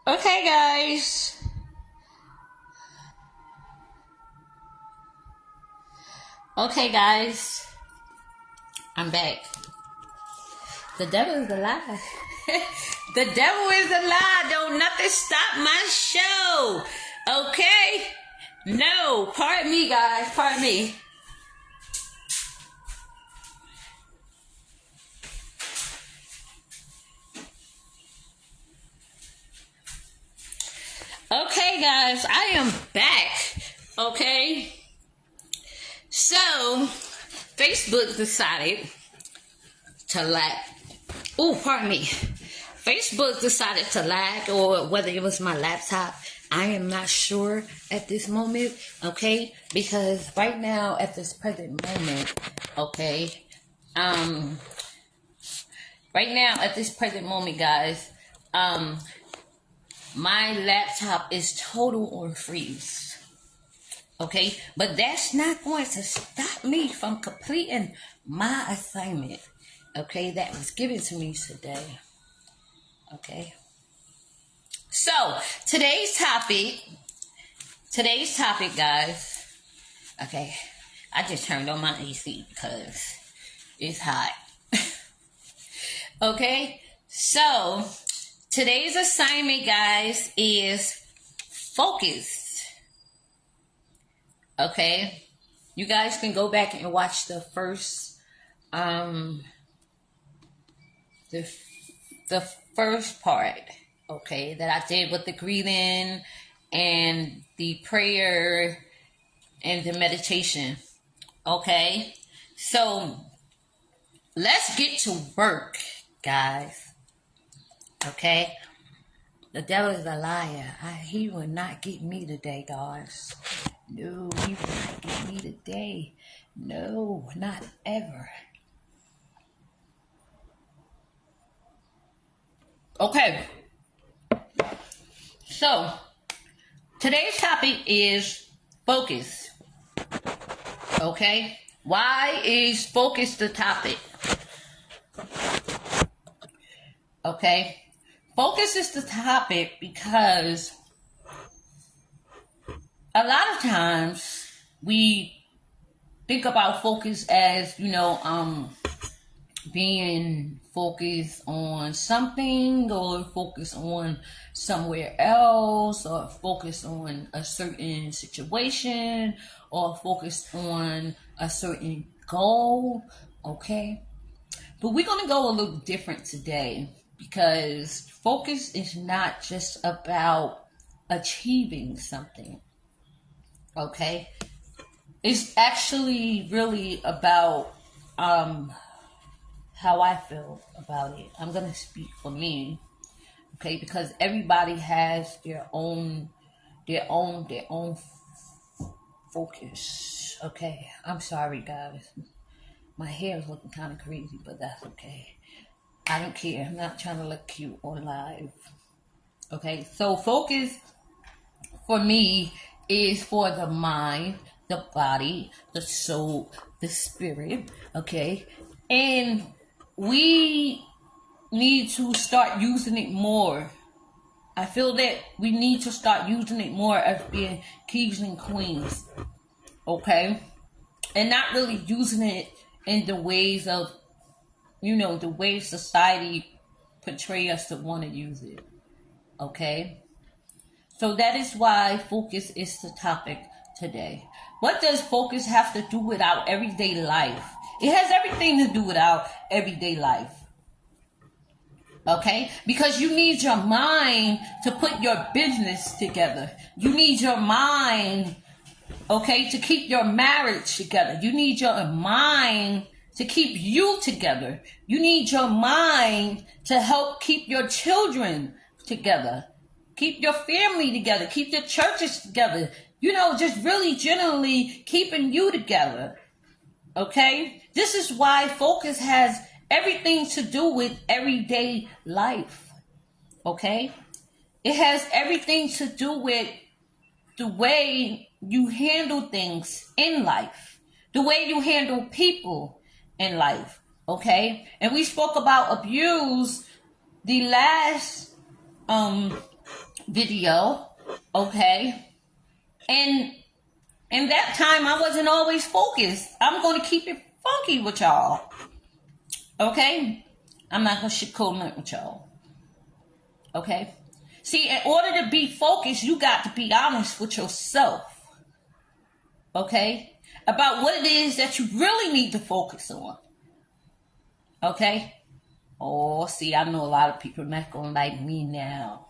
Okay, guys. Okay, guys. I'm back. The devil is a lie. The devil is a lie. Don't nothing stop my show. Okay? No. Pardon me, guys. Pardon me. Okay, guys. I am back. Okay? So, Facebook decided to lag. Oh, pardon me. Facebook decided to lag, or whether it was my laptop, I am not sure at this moment, okay? Because right now, at this present moment, okay, right now, at this present moment, guys, my laptop is total on freeze, okay? But that's not going to stop me from completing my assignment, okay, that was given to me today, okay? So, today's topic, guys, okay, I just turned on my AC because it's hot. Okay, so today's assignment, guys, is focus. Okay, you guys can go back and watch the first, the first part, okay, that I did with the greeting and the prayer and the meditation. Okay, so let's get to work, guys. Okay, the devil is a liar. He will not get me today, guys. No, he will not get me today. No, not ever. Okay, so today's topic is focus. Okay, why is focus the topic? Okay, focus is the topic because a lot of times we think about focus as, being focused on something, or focused on somewhere else, or focused on a certain situation, or focused on a certain goal, okay? But we're going to go a little different today, because focus is not just about achieving something, okay? It's actually really about how I feel about it. I'm gonna speak for me, okay? Because everybody has their own focus. Okay, I'm sorry, guys. My hair is looking kind of crazy, but that's okay. I don't care. I'm not trying to look cute on live. Okay, so focus for me is for the mind, the body, the soul, the spirit. Okay, and we need to start using it more. I feel that we need to start using it more as being kings and queens, okay? And not really using it in the ways of, the way society portray us to want to use it, okay? So that is why focus is the topic today. What does focus have to do with our everyday life? It has everything to do with our everyday life. Okay? Because you need your mind to put your business together. You need your mind, okay, to keep your marriage together. You need your mind to keep you together. You need your mind to help keep your children together. Keep your family together. Keep your churches together. Just really generally keeping you together. Okay? This is why focus has everything to do with everyday life. Okay? It has everything to do with the way you handle things in life, the way you handle people in life. Okay? And we spoke about abuse the last video, okay? And in that time, I wasn't always focused. I'm going to keep it funky with y'all, okay? I'm not going to sugarcoat nothing with y'all, okay? See, in order to be focused, you got to be honest with yourself, okay? About what it is that you really need to focus on, okay? Oh, see, I know a lot of people not going to like me now,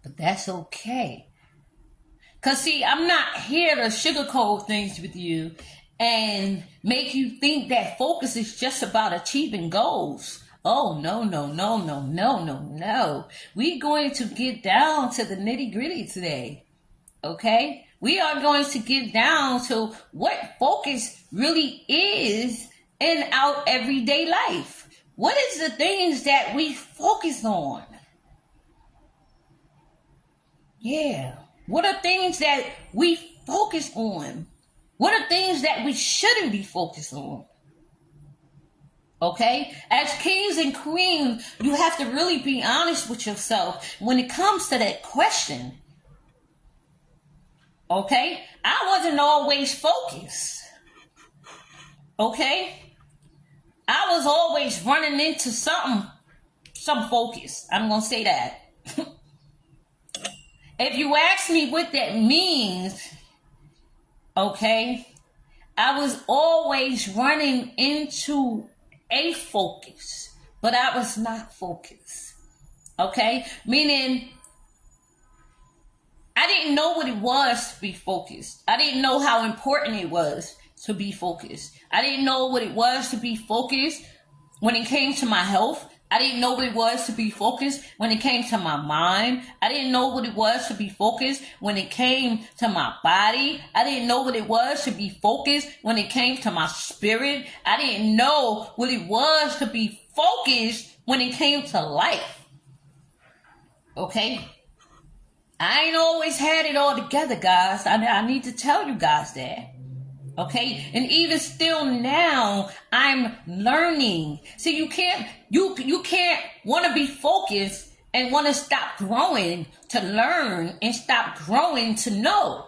but that's okay. Because, see, I'm not here to sugarcoat things with you and make you think that focus is just about achieving goals. Oh, no, no, no, no, no, no, no. We're going to get down to the nitty gritty today. Okay? We are going to get down to what focus really is in our everyday life. What is the things that we focus on? Yeah. What are things that we focus on? What are things that we shouldn't be focused on? Okay? As kings and queens, you have to really be honest with yourself when it comes to that question. Okay? I wasn't always focused. Okay? I was always running into some focus. I'm going to say that. If you ask me what that means, okay, I was always running into a focus, but I was not focused. Okay? Meaning, I didn't know what it was to be focused. I didn't know how important it was to be focused. I didn't know what it was to be focused when it came to my health. I didn't know what it was to be focused when it came to my mind. I didn't know what it was to be focused when it came to my body. I didn't know what it was to be focused when it came to my spirit. I didn't know what it was to be focused when it came to life. Okay? I ain't always had it all together, guys. I need to tell you guys that. Okay? And even still now, I'm learning. See, you can't want to be focused and want to stop growing to learn and stop growing to know.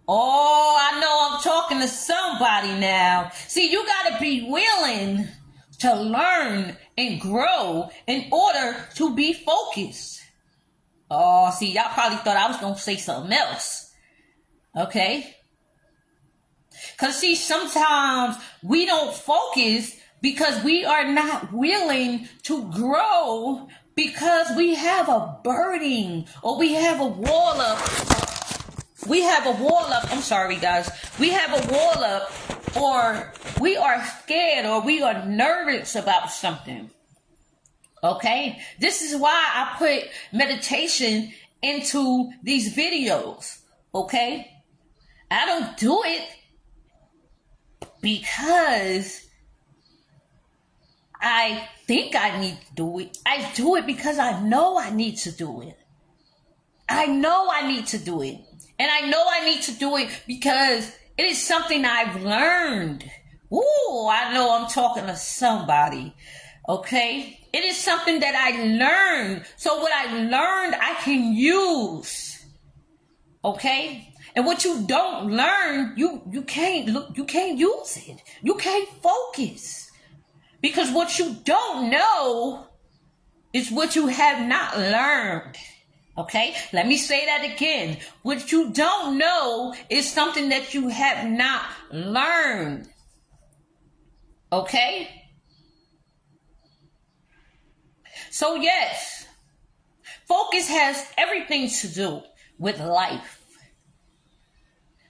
Oh, I know I'm talking to somebody now. See, you got to be willing to learn and grow in order to be focused. Oh, see, y'all probably thought I was going to say something else. Okay? Because, see, sometimes we don't focus because we are not willing to grow because we have a burden or we have a wall up. I'm sorry, guys. We have a wall up or we are scared or we are nervous about something. Okay? This is why I put meditation into these videos. Okay? I don't do it because I think I need to do it. I do it because I know I need to do it. I know I need to do it. And I know I need to do it because it is something I've learned. Ooh, I know I'm talking to somebody. Okay? It is something that I learned. So what I learned, I can use. Okay? And what you don't learn, you can't use it. You can't focus. Because what you don't know is what you have not learned. Okay? Let me say that again. What you don't know is something that you have not learned. Okay? So yes, focus has everything to do with life.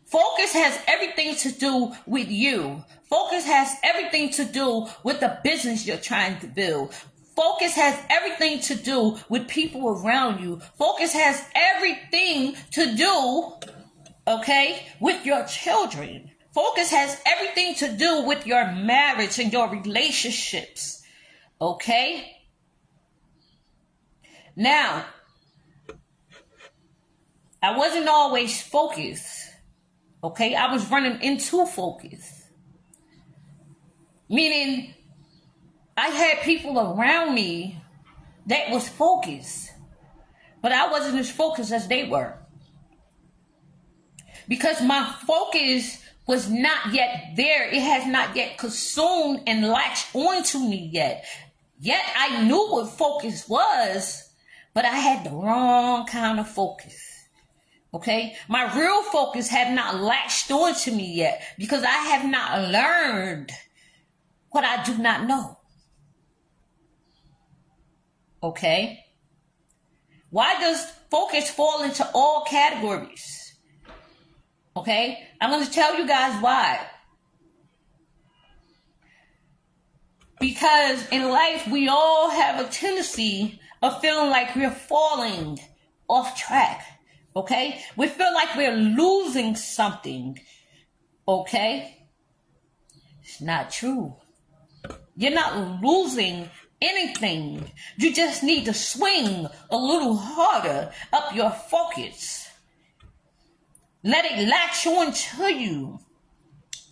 Focus has everything to do with you. Focus has everything to do with the business you're trying to build. Focus has everything to do with people around you. Focus has everything to do, okay, with your children. Focus has everything to do with your marriage and your relationships, okay? Now, I wasn't always focused. Okay, I was running into focus. Meaning, I had people around me that was focused. but I wasn't as focused as they were. Because my focus was not yet there. It has not yet consumed and latched onto me yet. Yet I knew what focus was, but I had the wrong kind of focus. Okay? My real focus had not latched onto me yet because I have not learned what I do not know. Okay? Why does focus fall into all categories? Okay? I'm going to tell you guys why. Because in life, we all have a tendency of feeling like we're falling off track. Okay? We feel like we're losing something. Okay? It's not true. You're not losing anything. You just need to swing a little harder up your focus. Let it latch on to you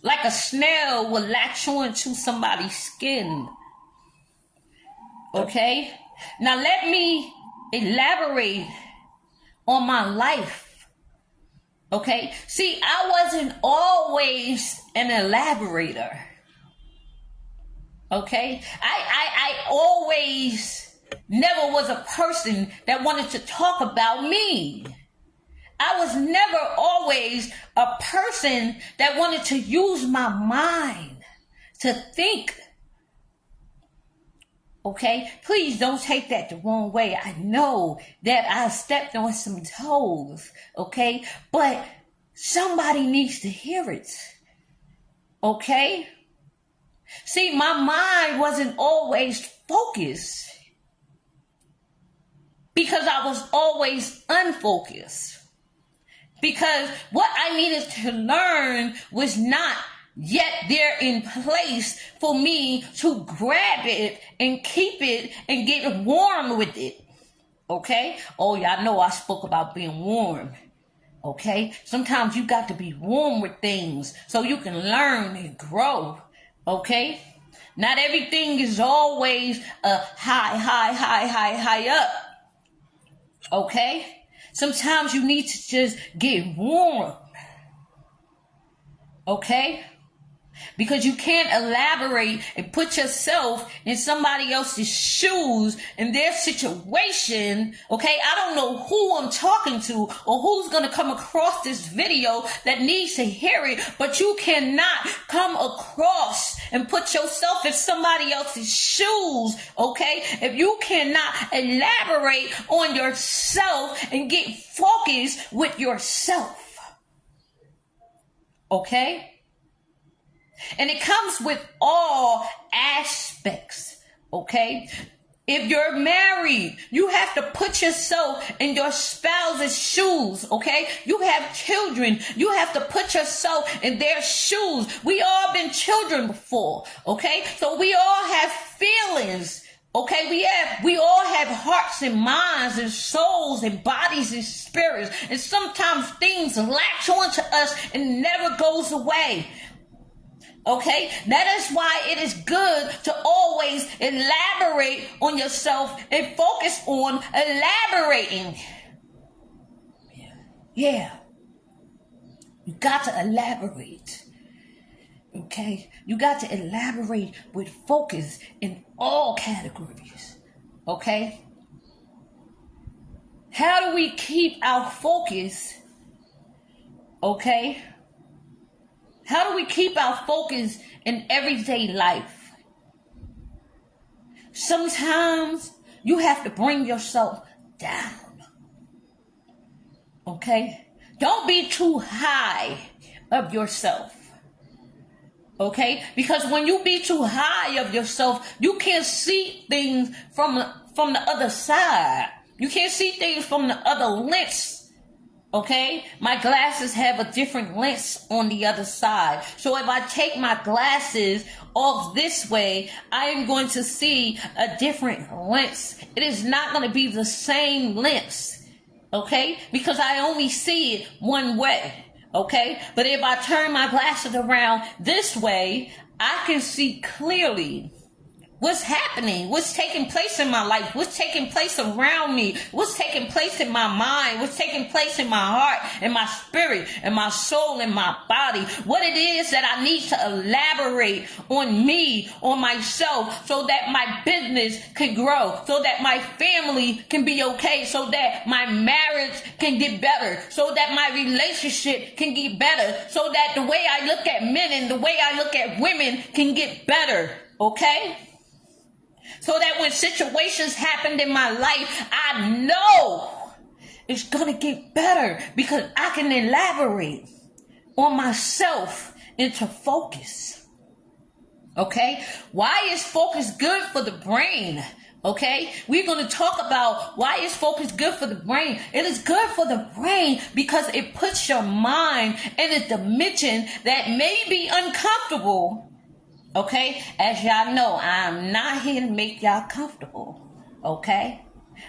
like a snail will latch on to somebody's skin. Okay? Now let me elaborate on my life. Okay? See, I wasn't always an elaborator. Okay? I always never was a person that wanted to talk about me. I was never always a person that wanted to use my mind to think. Okay? Please don't take that the wrong way. I know that I stepped on some toes. Okay? But somebody needs to hear it. Okay? See, my mind wasn't always focused because I was always unfocused. Because what I needed to learn was not yet there in place for me to grab it and keep it and get warm with it. Okay? Oh, y'all know I spoke about being warm. Okay? Sometimes you got to be warm with things so you can learn and grow. Okay? Not everything is always a high up. Okay? Sometimes you need to just get warm. Okay? Because you can't elaborate and put yourself in somebody else's shoes in their situation. Okay? I don't know who I'm talking to or who's going to come across this video that needs to hear it, but you cannot come across and put yourself in somebody else's shoes. Okay? If you cannot elaborate on yourself and get focused with yourself. Okay? And it comes with all aspects, okay? If you're married, you have to put yourself in your spouse's shoes, okay? You have children, you have to put yourself in their shoes. We all been children before, okay? So we all have feelings, okay? We all have hearts and minds and souls and bodies and spirits. And sometimes things latch onto us and never goes away. Okay, that is why it is good to always elaborate on yourself and focus on elaborating. Yeah, you got to elaborate. Okay, you got to elaborate with focus in all categories. Okay, how do we keep our focus? Okay. How do we keep our focus in everyday life? Sometimes you have to bring yourself down. Okay? Don't be too high of yourself. Okay? Because when you be too high of yourself, you can't see things from the other side. You can't see things from the other lens. Okay, my glasses have a different lens on the other side. So if I take my glasses off this way, I am going to see a different lens. It is not going to be the same lens. Okay, because I only see it one way. Okay, but if I turn my glasses around this way, I can see clearly. What's happening? What's taking place in my life? What's taking place around me? What's taking place in my mind? What's taking place in my heart and my spirit and my soul and my body? What it is that I need to elaborate on me, on myself, so that my business can grow, so that my family can be okay, so that my marriage can get better, so that my relationship can get better, so that the way I look at men and the way I look at women can get better, okay? So that when situations happen in my life, I know it's going to get better because I can elaborate on myself into focus. Okay? Why is focus good for the brain? Okay? We're going to talk about why is focus good for the brain. It is good for the brain because it puts your mind in a dimension that may be uncomfortable. Okay, as y'all know, I'm not here to make y'all comfortable, okay?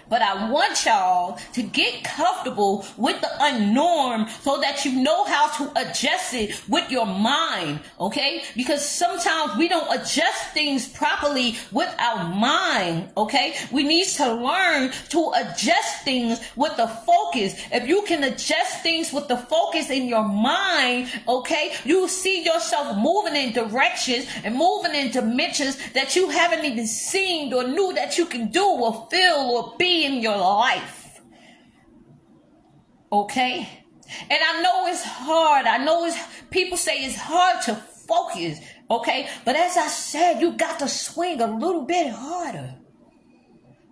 But I want y'all to get comfortable with the unnorm so that you know how to adjust it with your mind, okay? Because sometimes we don't adjust things properly with our mind, okay? We need to learn to adjust things with the focus. If you can adjust things with the focus in your mind, okay, you see yourself moving in directions and moving in dimensions that you haven't even seen or knew that you can do or feel or be in your life. Okay? And I know it's hard. I know people say it's hard to focus. Okay? But as I said, you got to swing a little bit harder.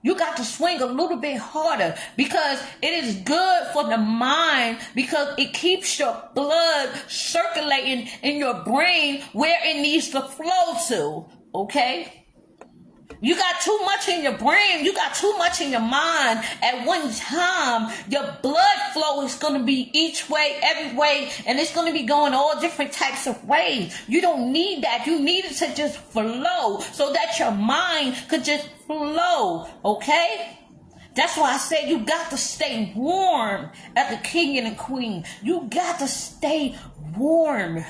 You got to swing a little bit harder because it is good for the mind because it keeps your blood circulating in your brain where it needs to flow to. Okay? You got too much in your brain. You got too much in your mind at one time. Your blood flow is going to be each way, every way, and it's going to be going all different types of ways. You don't need that. You need it to just flow so that your mind could just flow, okay? That's why I say you got to stay warm as the king and the queen. You got to stay warm.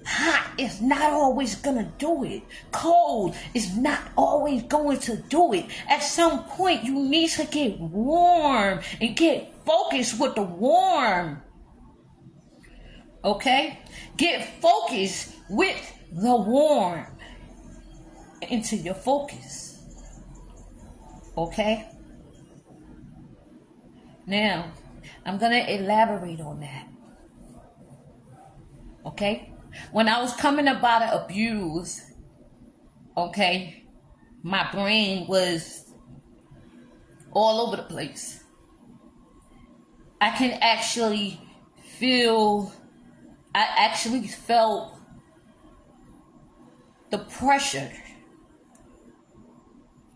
Hot is not always gonna do it. Cold is not always going to do it. At some point, you need to get warm and get focused with the warm. Okay? Get focused with the warm into your focus. Okay? Now, I'm gonna elaborate on that. Okay? When I was coming up out of abuse, okay, my brain was all over the place. I actually felt the pressure,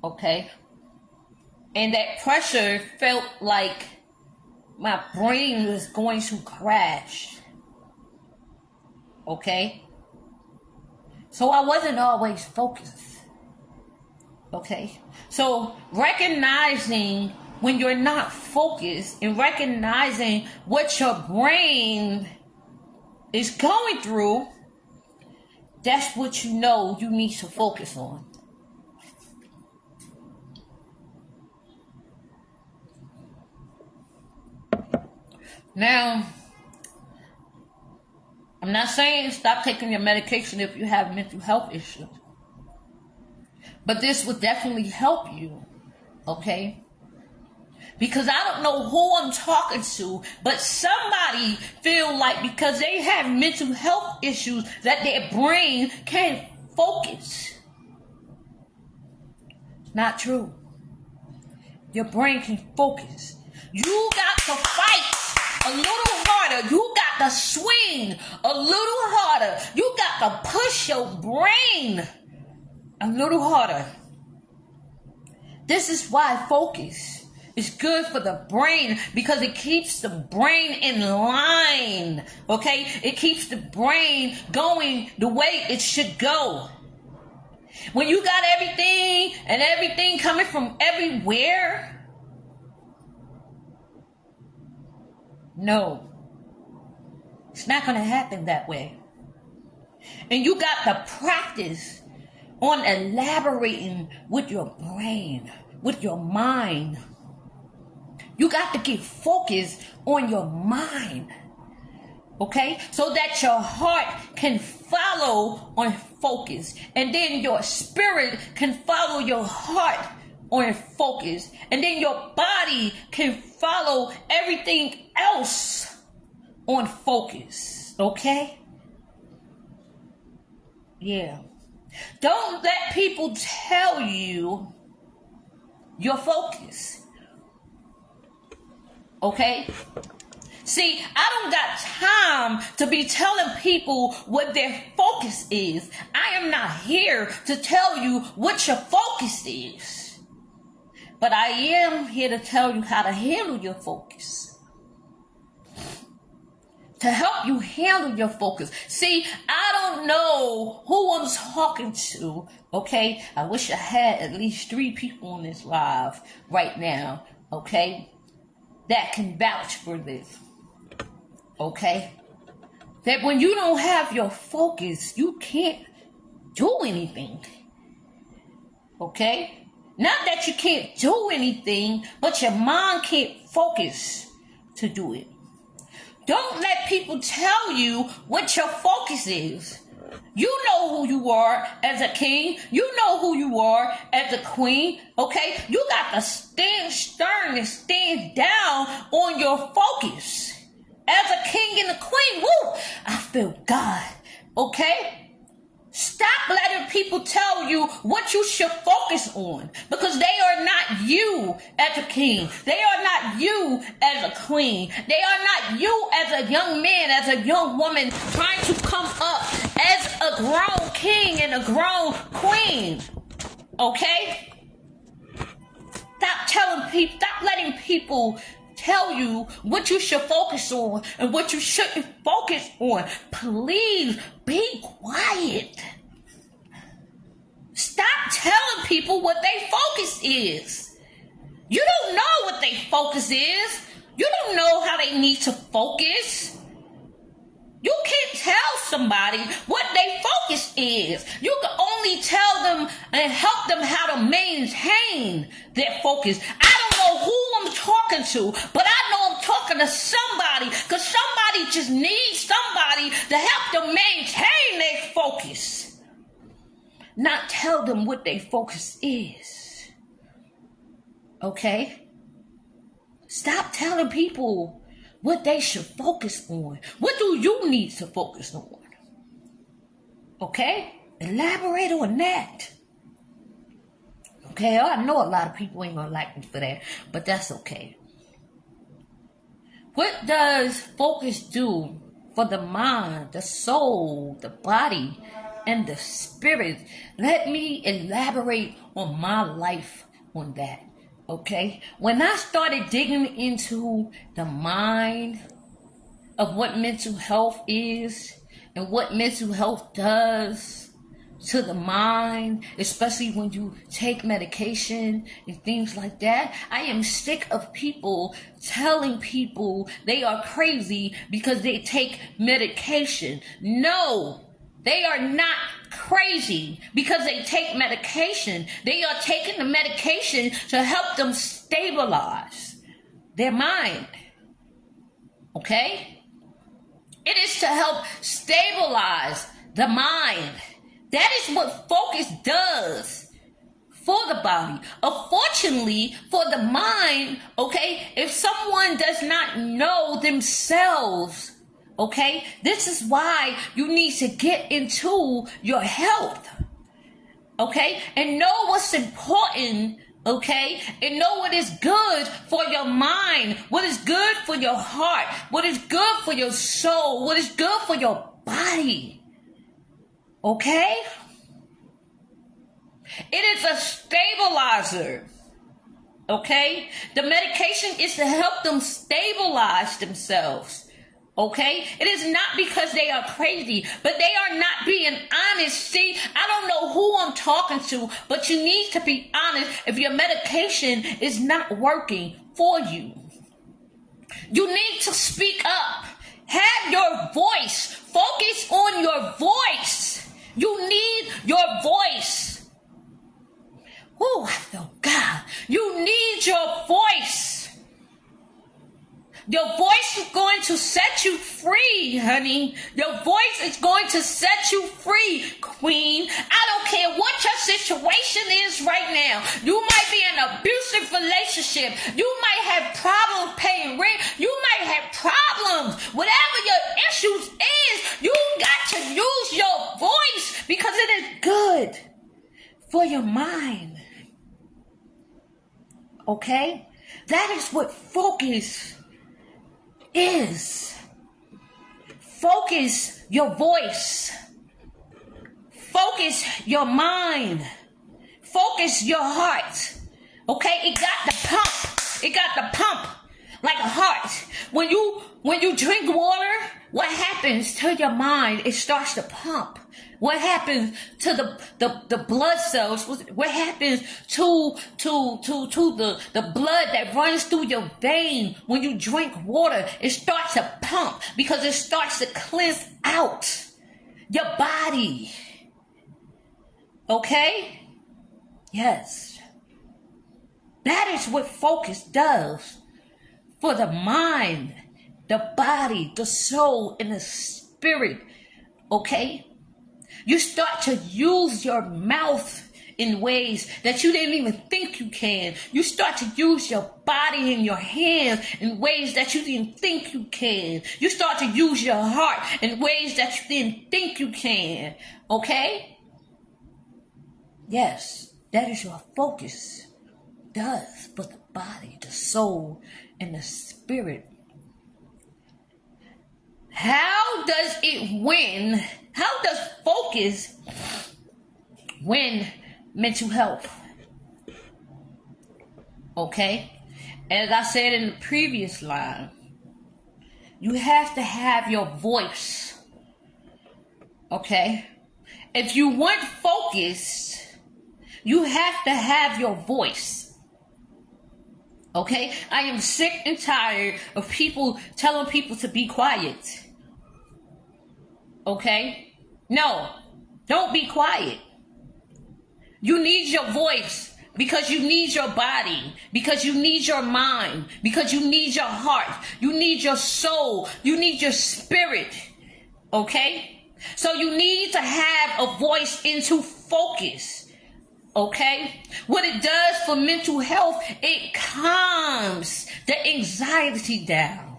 okay? And that pressure felt like my brain was going to crash. Okay? So I wasn't always focused. Okay? So recognizing when you're not focused and recognizing what your brain is going through, that's what you know you need to focus on. Now, I'm not saying stop taking your medication if you have mental health issues. But this would definitely help you, okay? Because I don't know who I'm talking to, but somebody feel like because they have mental health issues that their brain can't focus. Not true. Your brain can focus. You got to fight a little harder. You got to swing a little harder. You got to push your brain a little harder. This is why focus is good for the brain, because it keeps the brain in line. Okay? It keeps the brain going the way it should go. When you got everything coming from everywhere, no, it's not going to happen that way. And you got to practice, on elaborating with your brain, with your mind. You got to get focused on your mind. Okay? So that your heart can follow on focus. And then your spirit can follow your heart on focus. And then your body can follow everything else on focus. Okay? Yeah. Don't let people tell you your focus. Okay? See, I don't got time to be telling people what their focus is. I am not here to tell you what your focus is. But I am here to tell you how to handle your focus. To help you handle your focus. See, I don't know who I'm talking to, okay? I wish I had at least 3 people on this live right now, okay? That can vouch for this. Okay? That when you don't have your focus, you can't do anything. Okay? Not that you can't do anything, but your mind can't focus to do it. Don't let people tell you what your focus is. You know who you are as a king. You know who you are as a queen. Okay? You got to stand stern and stand down on your focus. As a king and a queen, woo, I feel God, okay? Stop letting people tell you what you should focus on, because they are not you as a king. They are not you as a queen. They are not you as a young man, as a young woman trying to come up as a grown king and a grown queen, okay? Stop letting people tell you what you should focus on and what you shouldn't focus on. Please be quiet. Stop telling people what their focus is. You don't know what their focus is. You don't know how they need to focus. You can't tell somebody what their focus is. You can only tell them and help them how to maintain their focus. I don't know who I'm talking to, but I know I'm talking to somebody, because somebody just needs somebody to help them maintain their focus. Not tell them what their focus is. Okay? Stop telling people what they should focus on. What do you need to focus on? Okay? Elaborate on that. Okay? I know a lot of people ain't gonna like me for that, but that's okay. What does focus do for the mind, the soul, the body, and the spirit? Let me elaborate on my life on that. Okay, when I started digging into the mind of what mental health is and what mental health does to the mind, especially when you take medication and things like that, I am sick of people telling people they are crazy because they take medication. No, they are not crazy because they take medication. They are taking the medication to help them stabilize their mind. Okay? It is to help stabilize the mind. That is what focus does for the body. Unfortunately, for the mind, okay, if someone does not know themselves, okay, this is why you need to get into your health, okay, and know what's important, okay, and know what is good for your mind, what is good for your heart, what is good for your soul, what is good for your body, okay? It is a stabilizer. Okay? The medication is to help them stabilize themselves. Okay? It is not because they are crazy, but they are not being honest. See, I don't know who I'm talking to, but you need to be honest if your medication is not working for you. You need to speak up. Have your voice. Focus on your voice. You need your voice. need your voice. Your voice is going to set you free, honey. Your voice is going to set you free, queen. I don't care what your situation is right now. You might be in an abusive relationship. You might have problems paying rent. You might have problems. Whatever your issues is, you got to use your voice because it is good for your mind. Okay? That is what focus is. Focus your voice. Focus your mind. Focus your heart. Okay? It got the pump. It got the pump like a heart. When you drink water, what happens to your mind? It starts to pump. What happens to the blood cells? What happens to the blood that runs through your vein when you drink water? It starts to pump because it starts to cleanse out your body. Okay? Yes. That is what focus does for the mind, the body, the soul, and the spirit. Okay? You start to use your mouth in ways that you didn't even think you can. You start to use your body and your hands in ways that you didn't think you can. You start to use your heart in ways that you didn't think you can. Okay? Yes, that is your focus. Does for the body, the soul, and the spirit. How does it win? How does focus win mental health? Okay? As I said in the previous line, you have to have your voice. Okay? If you want focus, you have to have your voice. Okay? I am sick and tired of people telling people to be quiet. Okay? No. Don't be quiet. You need your voice because you need your body, because you need your mind, because you need your heart, you need your soul, you need your spirit. Okay? So you need to have a voice into focus. Okay? What it does for mental health, it calms the anxiety down.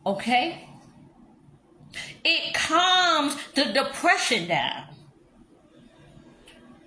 Okay? It calms the depression down.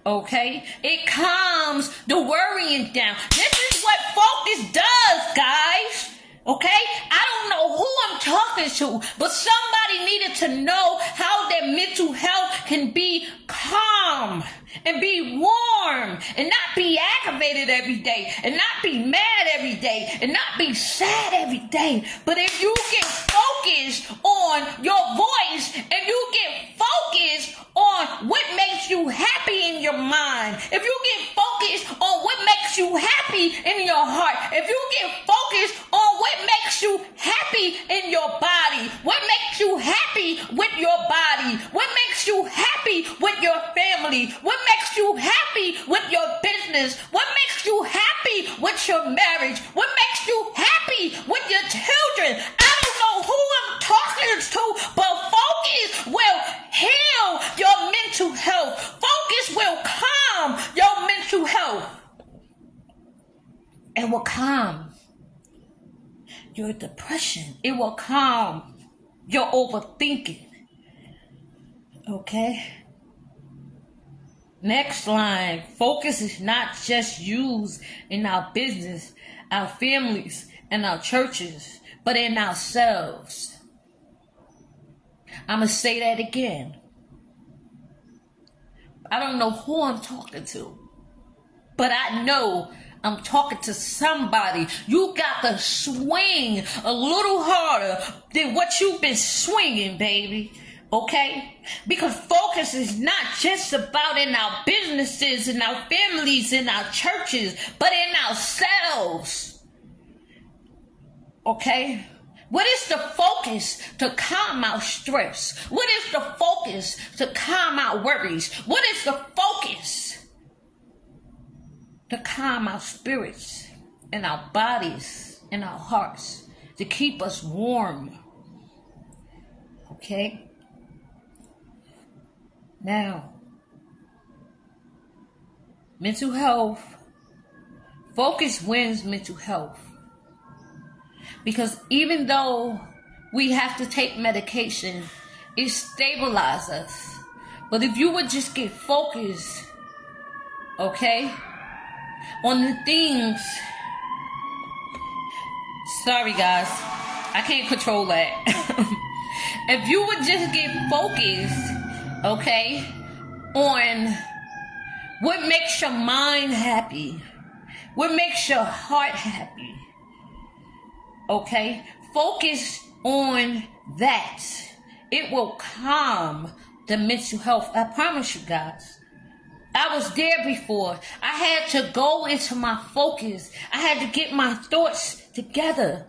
Okay? It calms the worrying down. This is what focus does, guys. Okay? I don't know who I'm talking to, but somebody needed to know how their mental health can be calm and be warm and not be aggravated every day and not be mad every day and not be sad every day. But if you get focused on your voice and you get focused on what makes you happy in your mind, if you get focused on what makes you happy in your heart, if you get focused on what makes you happy in your body, what makes you happy with your body, what makes you happy with your family, what makes you happy with your business, what makes you happy with your marriage, what makes you happy with your children. I don't know who I'm talking to, but focus will heal your mental health. Focus will calm your mental health. It will calm your depression. It will calm your overthinking. Okay? Next line. Focus is not just used in our business, our families, and our churches, but in ourselves. I'm going to say that again. I don't know who I'm talking to, but I know I'm talking to somebody. You got to swing a little harder than what you've been swinging, baby. Okay? Because focus is not just about in our businesses, in our families, in our churches, but in ourselves. Okay? What is the focus to calm our stress? What is the focus to calm our worries? What is the focus to calm our spirits? in our bodies, in our hearts, to keep us warm. Okay? Now, mental health, focus wins mental health. Because even though we have to take medication, it stabilizes us. But if you would just get focused, okay, on the things, sorry guys, I can't control that. If you would just get focused, okay, on what makes your mind happy, what makes your heart happy, okay, focus on that. It will calm the mental health. I promise you guys. I was there before. I had to go into my focus. I had to get my thoughts together.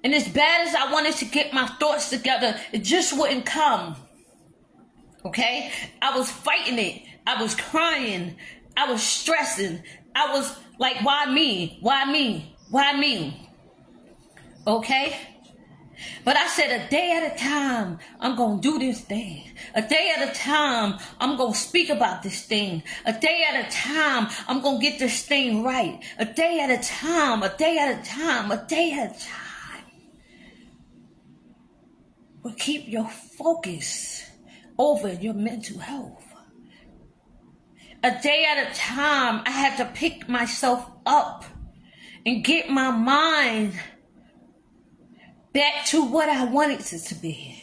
And as bad as I wanted to get my thoughts together, it just wouldn't come. Okay? I was fighting it. I was crying. I was stressing. I was like, why me? Why me? Why me? Okay? But I said, a day at a time, I'm going to do this thing. A day at a time, I'm going to speak about this thing. A day at a time, I'm going to get this thing right. A day at a time, a day at a time, a day at a time. But keep your focus over your mental health. A day at a time, I had to pick myself up and get my mind back to what I wanted it to be.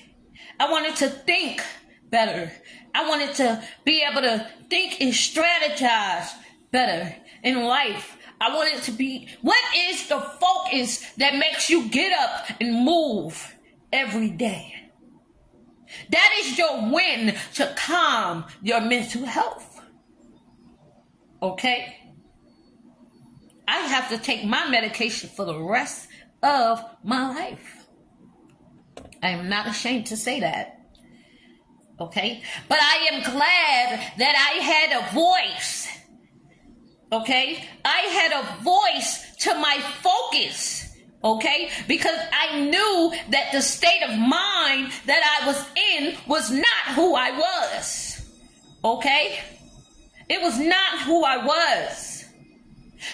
I wanted to think better. I wanted to be able to think and strategize better in life. I wanted to be, what is the focus that makes you get up and move every day? That is your win to calm your mental health. Okay? I have to take my medication for the rest of my life. I am not ashamed to say that. Okay? But I am glad that I had a voice. Okay? I had a voice to my focus. Okay? Because I knew that the state of mind that I was in was not who I was. Okay? It was not who I was.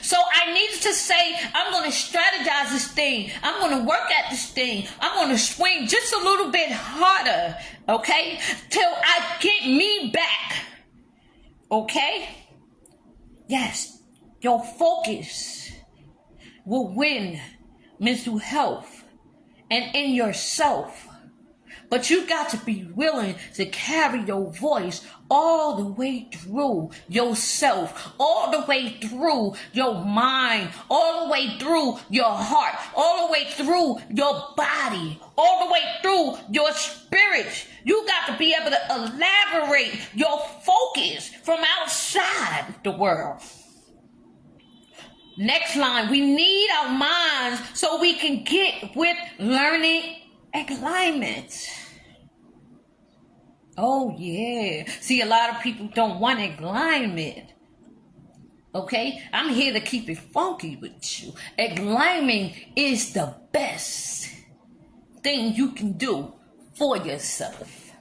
So I needed to say, I'm going to strategize this thing. I'm going to work at this thing. I'm going to swing just a little bit harder, okay, till I get me back, okay? Yes, your focus will win mental health and in yourself. But you got to be willing to carry your voice all the way through yourself, all the way through your mind, all the way through your heart, all the way through your body, all the way through your spirit. You got to be able to elaborate your focus from outside the world. Next line, we need our minds so we can get with learning alignment. Oh yeah. See, a lot of people don't want alignment. Okay? I'm here to keep it funky with you. Alignment is the best thing you can do for yourself.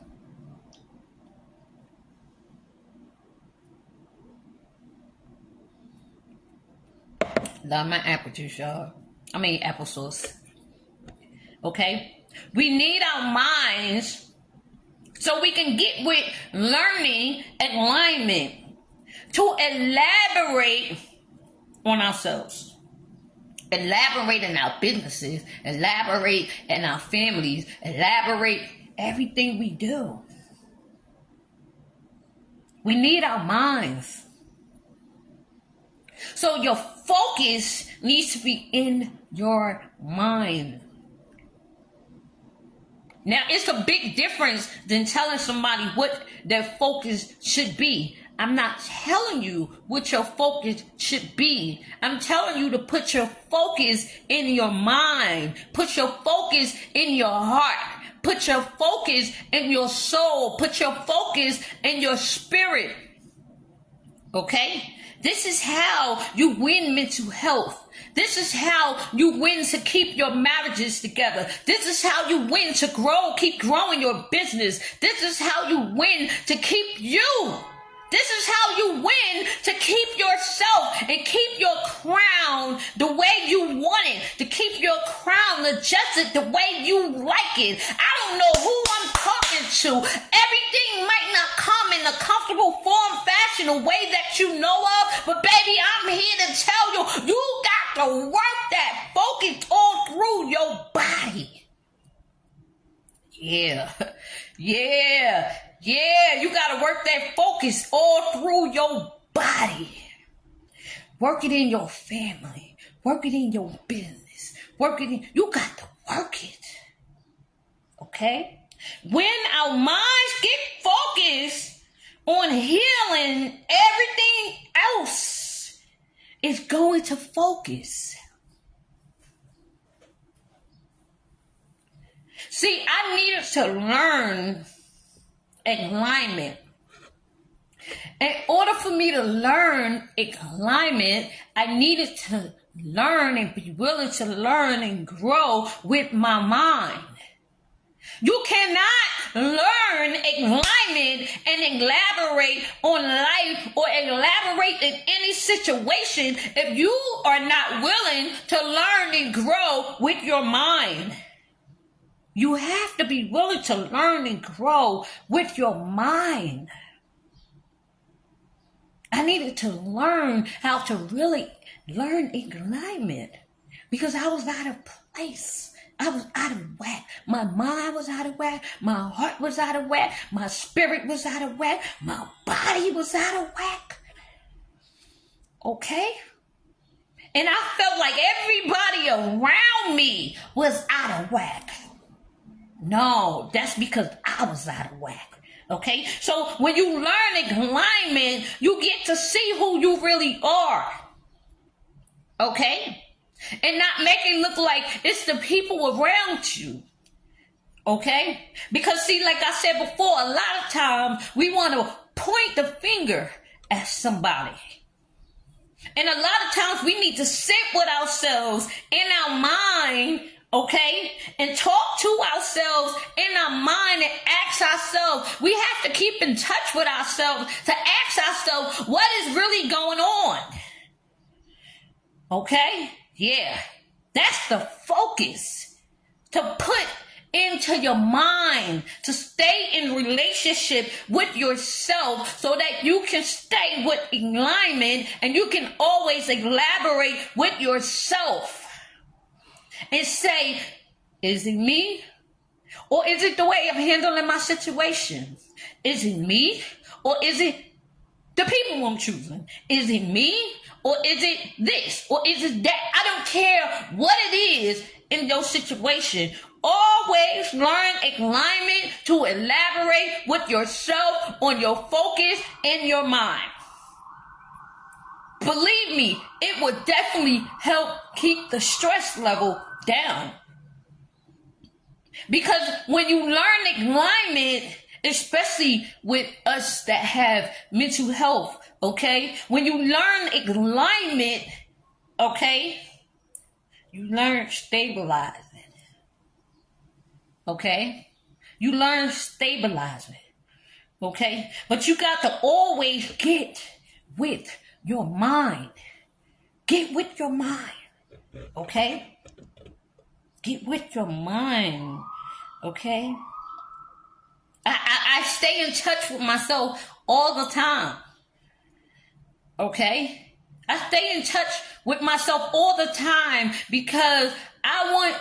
Love my apple juice, y'all. I mean applesauce. Okay? We need our minds so we can get with learning alignment to elaborate on ourselves. Elaborate in our businesses. Elaborate in our families. Elaborate everything we do. We need our minds. So your focus needs to be in your mind. Now, it's a big difference than telling somebody what their focus should be. I'm not telling you what your focus should be. I'm telling you to put your focus in your mind. Put your focus in your heart. Put your focus in your soul. Put your focus in your spirit. Okay? This is how you win mental health. This is how you win to keep your marriages together. This is how you win to keep growing your business. This is how you win to keep you. This is how you win to keep yourself and keep your crown the way you want it, to keep your crown adjusted the way you like it. I don't know who I'm talking to. Everything might not come in a comfortable form, fashion, a way that you know of, but baby, I'm here to tell you, you got to work that focus all through your body. Yeah, you got to work that focus all through your body. Work it in your family. Work it in your business. You got to work it. Okay? When our minds get focused on healing, everything else is going to focus. See, I needed to learn alignment. In order for me to learn alignment, I needed to learn and be willing to learn and grow with my mind. You cannot learn alignment and elaborate on life or elaborate in any situation if you are not willing to learn and grow with your mind. You have to be willing to learn and grow with your mind. I needed to learn how to really learn alignment because I was out of place. I was out of whack. My mind was out of whack. My heart was out of whack. My spirit was out of whack. My body was out of whack. Okay? And I felt like everybody around me was out of whack. No, that's because I was out of whack. Okay? So when you learn alignment, you get to see who you really are. Okay? And not make it look like it's the people around you. Okay? Because see, like I said before, a lot of times we want to point the finger at somebody. And a lot of times we need to sit with ourselves in our mind, okay, and talk to ourselves in our mind and ask ourselves. We have to keep in touch with ourselves to ask ourselves what is really going on. Okay? Yeah. That's the focus to put into your mind, to stay in relationship with yourself so that you can stay with alignment and you can always elaborate with yourself. And say, is it me? Or is it the way I'm handling my situation? Is it me? Or is it the people I'm choosing? Is it me? Or is it this? Or is it that? I don't care what it is in your situation. Always learn alignment to elaborate with yourself on your focus in your mind. Believe me, it would definitely help keep the stress level down. Because when you learn alignment, especially with us that have mental health, okay? When you learn alignment, okay, you learn stabilizing, okay? You learn stabilizing, okay? But you got to always get with your mind. Get with your mind. Okay? Get with your mind. Okay? I stay in touch with myself all the time. Okay? I stay in touch with myself all the time because I want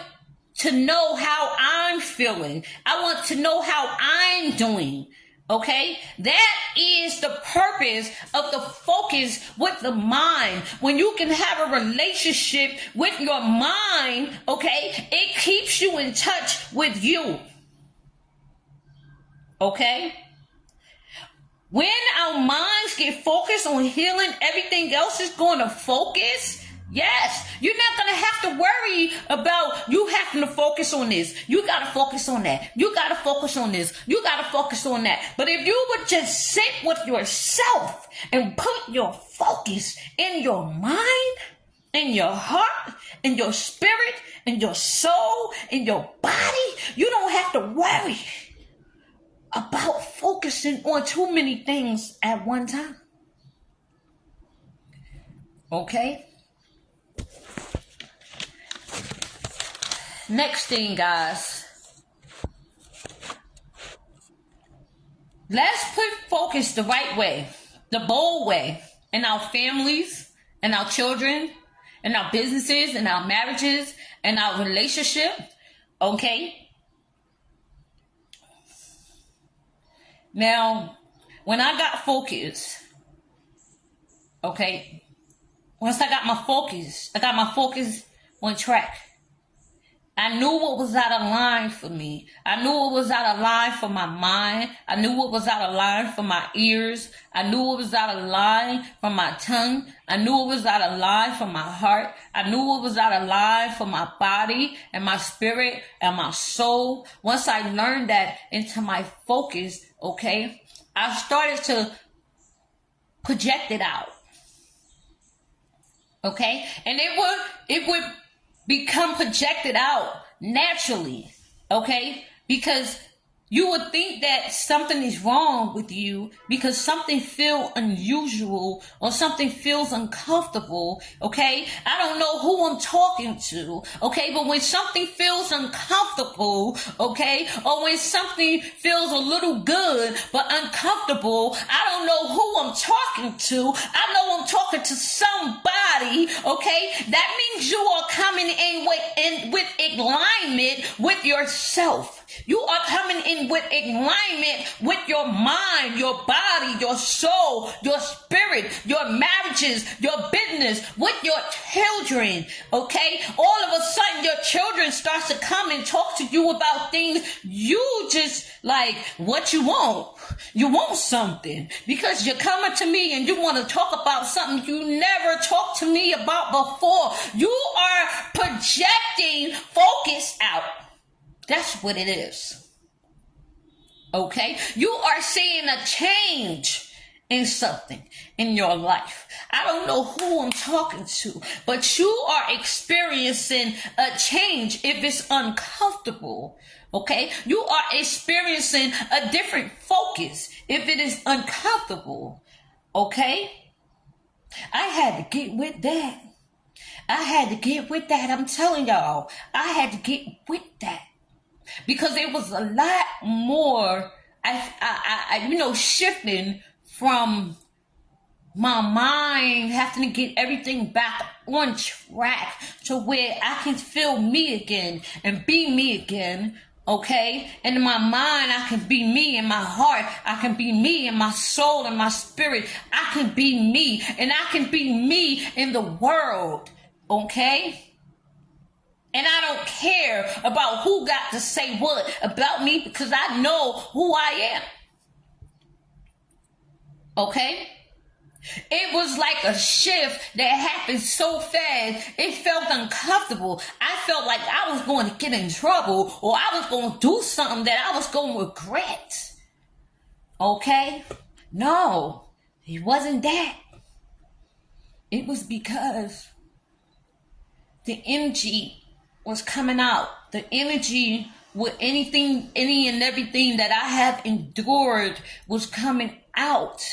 to know how I'm feeling. I want to know how I'm doing. Okay, that is the purpose of the focus with the mind. When you can have a relationship with your mind, okay, it keeps you in touch with you. Okay? When our minds get focused on healing, everything else is going to focus. Yes, you're not going to have to worry about you having to focus on this. You got to focus on that. You got to focus on this. You got to focus on that. But if you would just sit with yourself and put your focus in your mind, in your heart, in your spirit, in your soul, in your body, you don't have to worry about focusing on too many things at one time. Okay? Next thing, guys. Let's put focus the right way, the bold way, in our families, in our children, in our businesses, in our marriages, in our relationship. Okay? Now, when I got focused, okay, once I got my focus on track. I knew what was out of line for me. I knew what was out of line for my mind. I knew what was out of line for my ears. I knew what was out of line for my tongue. I knew what was out of line for my heart. I knew what was out of line for my body and my spirit and my soul. Once I learned that into my focus, okay, I started to project it out. Okay? And it would become projected out naturally, okay? Because you would think that something is wrong with you because something feels unusual or something feels uncomfortable, okay? I don't know who I'm talking to, okay? But when something feels uncomfortable, okay? Or when something feels a little good but uncomfortable, I don't know who I'm talking to. I know I'm talking to somebody, okay? That means you are coming in with alignment with yourself. You are coming in with alignment with your mind, your body, your soul, your spirit, your marriages, your business, with your children, okay? All of a sudden, your children starts to come and talk to you about things you just like, what you want. You want something because you're coming to me and you want to talk about something you never talked to me about before. You are projecting focus out. That's what it is. Okay? You are seeing a change in something in your life. I don't know who I'm talking to, but you are experiencing a change if it's uncomfortable. Okay? You are experiencing a different focus if it is uncomfortable. Okay? I had to get with that. I had to get with that. I'm telling y'all, I had to get with that. Because it was a lot more, shifting from my mind having to get everything back on track to where I can feel me again and be me again, okay? And in my mind, I can be me. In my heart, I can be me. In my soul and my spirit, I can be me. And I can be me in the world, okay? And I don't care about who got to say what about me because I know who I am. Okay? It was like a shift that happened so fast, it felt uncomfortable. I felt like I was going to get in trouble or I was going to do something that I was going to regret. Okay? No, it wasn't that. It was because the energy was coming out. The energy with any and everything that I have endured was coming out.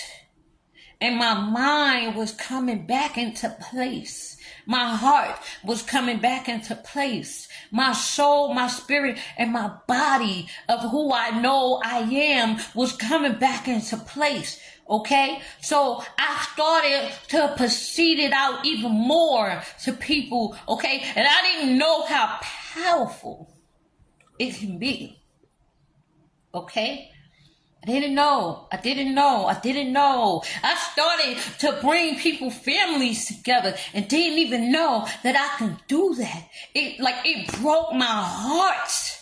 And my mind was coming back into place. My heart was coming back into place. My soul, my spirit, and my body of who I know I am was coming back into place. Okay, so I started to proceed it out even more to people, okay, and I didn't know how powerful it can be, okay. I didn't know. I started to bring families together and didn't even know that I can do that. It broke my heart,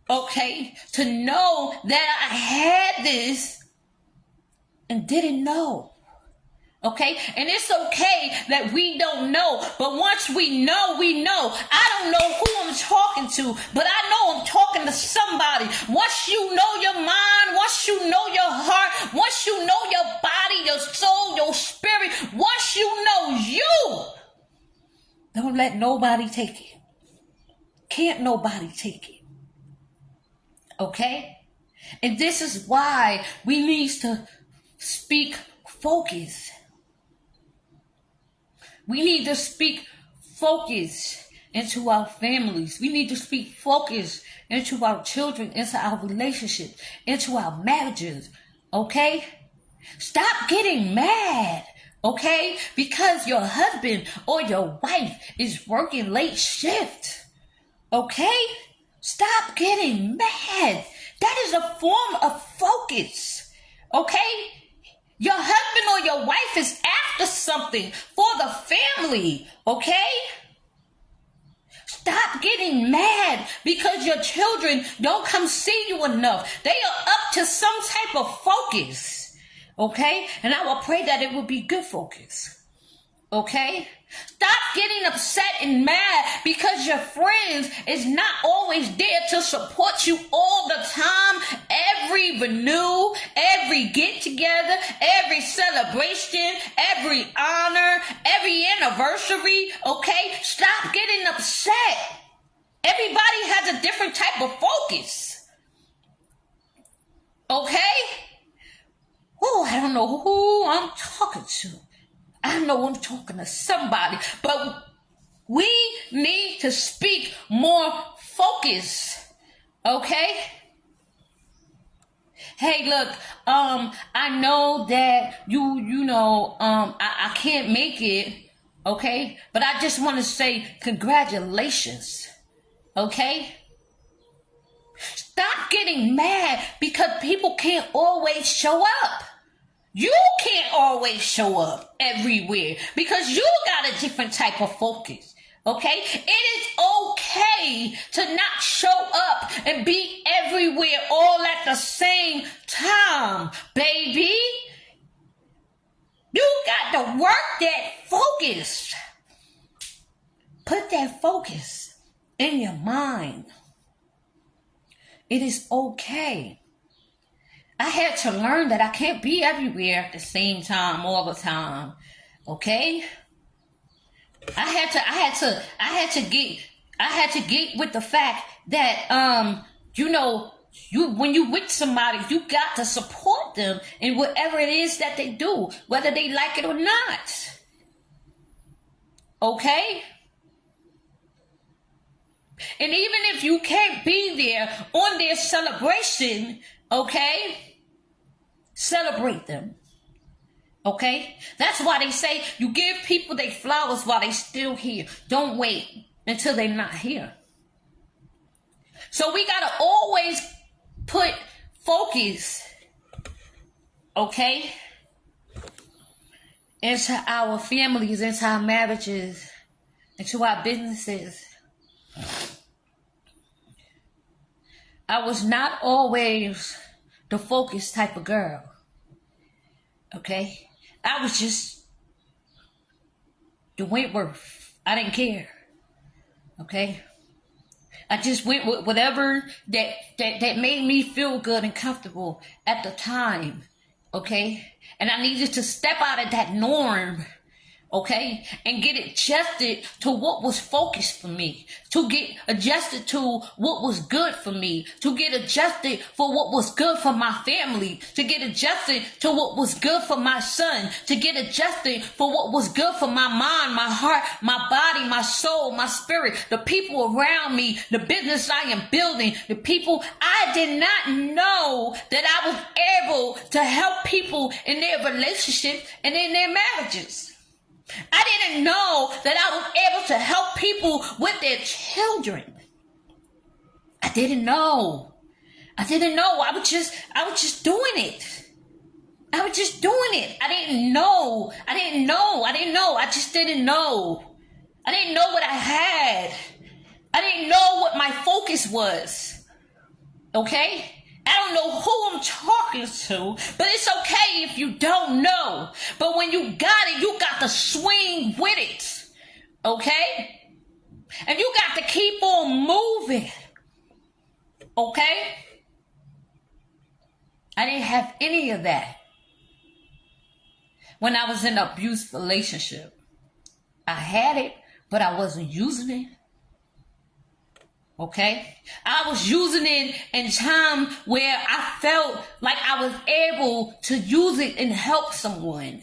okay, to know that I had this and didn't know. Okay? And it's okay that we don't know. But once we know, we know. I don't know who I'm talking to, but I know I'm talking to somebody. Once you know your mind, once you know your heart, once you know your body, your soul, your spirit, once you know you, don't let nobody take it. Can't nobody take it. Okay? And this is why we need to speak focus. We need to speak focus into our families. We need to speak focus into our children, into our relationships, into our marriages. Okay? Stop getting mad. Okay? Because your husband or your wife is working late shift. Okay? Stop getting mad. That is a form of focus. Okay? Your husband or your wife is after something for the family, okay? Stop getting mad because your children don't come see you enough. They are up to some type of focus, okay? And I will pray that it will be good focus. Okay? Stop getting upset and mad because your friends is not always there to support you all the time. Every renew, every get together, every celebration, every honor, every anniversary. Okay? Stop getting upset. Everybody has a different type of focus. Okay? Oh, I don't know who I'm talking to. I know I'm talking to somebody, but we need to speak more focus. Okay? Hey, look, I know that I can't make it, okay? But I just want to say congratulations, okay? Stop getting mad because people can't always show up. You can't always show up everywhere because you got a different type of focus. Okay? It is okay to not show up and be everywhere all at the same time, baby. You got to work that focus. Put that focus in your mind. It is okay. I had to learn that I can't be everywhere at the same time all the time. Okay? I had to get with the fact that when you with somebody, you got to support them in whatever it is that they do, whether they like it or not. Okay? And even if you can't be there on their celebration, okay? Celebrate them. Okay? That's why they say you give people their flowers while they still here. Don't wait until they're not here. So we gotta always put focus, okay, into our families, into our marriages, into our businesses. I was not always the focused type of girl. Okay? I was just the Wentworth. I didn't care. Okay? I just went with whatever that made me feel good and comfortable at the time. Okay? And I needed to step out of that norm. Okay, and get adjusted to what was focused for me, to get adjusted to what was good for me, to get adjusted for what was good for my family, to get adjusted to what was good for my son, to get adjusted for what was good for my mind, my heart, my body, my soul, my spirit, the people around me, the business I am building, the people. I did not know that I was able to help people in their relationships and in their marriages. I didn't know that I was able to help people with their children. I didn't know. I was just doing it. I was just doing it. I didn't know. I just didn't know. I didn't know what I had. I didn't know what my focus was. Okay? I don't know who I'm talking to, but it's okay if you don't know. But when you got it, you got to swing with it. Okay? And you got to keep on moving. Okay? I didn't have any of that when I was in an abusive relationship. I had it, but I wasn't using it. Okay? I was using it in time where I felt like I was able to use it and help someone.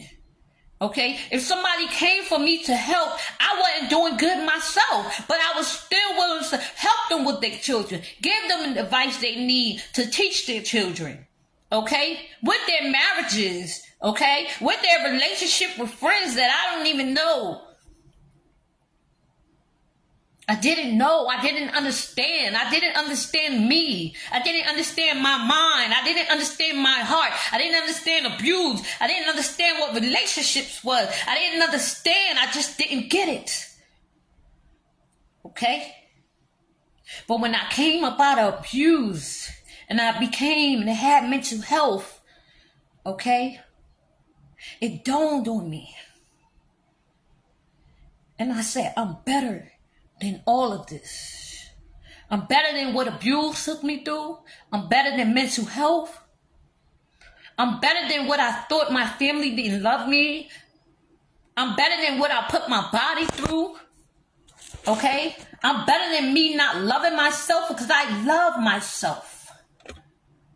Okay? If somebody came for me to help, I wasn't doing good myself, but I was still willing to help them with their children, give them the advice they need to teach their children. Okay? With their marriages. Okay? With their relationship with friends that I don't even know. I didn't know. I didn't understand. I didn't understand me. I didn't understand my mind. I didn't understand my heart. I didn't understand abuse. I didn't understand what relationships was. I didn't understand. I just didn't get it. Okay? But when I came up out of abuse and I became and had mental health, okay, it dawned on me. And I said, I'm better than all of this. I'm better than what abuse took me through. I'm better than mental health. I'm better than what I thought my family didn't love me. I'm better than what I put my body through. Okay? I'm better than me not loving myself because I love myself.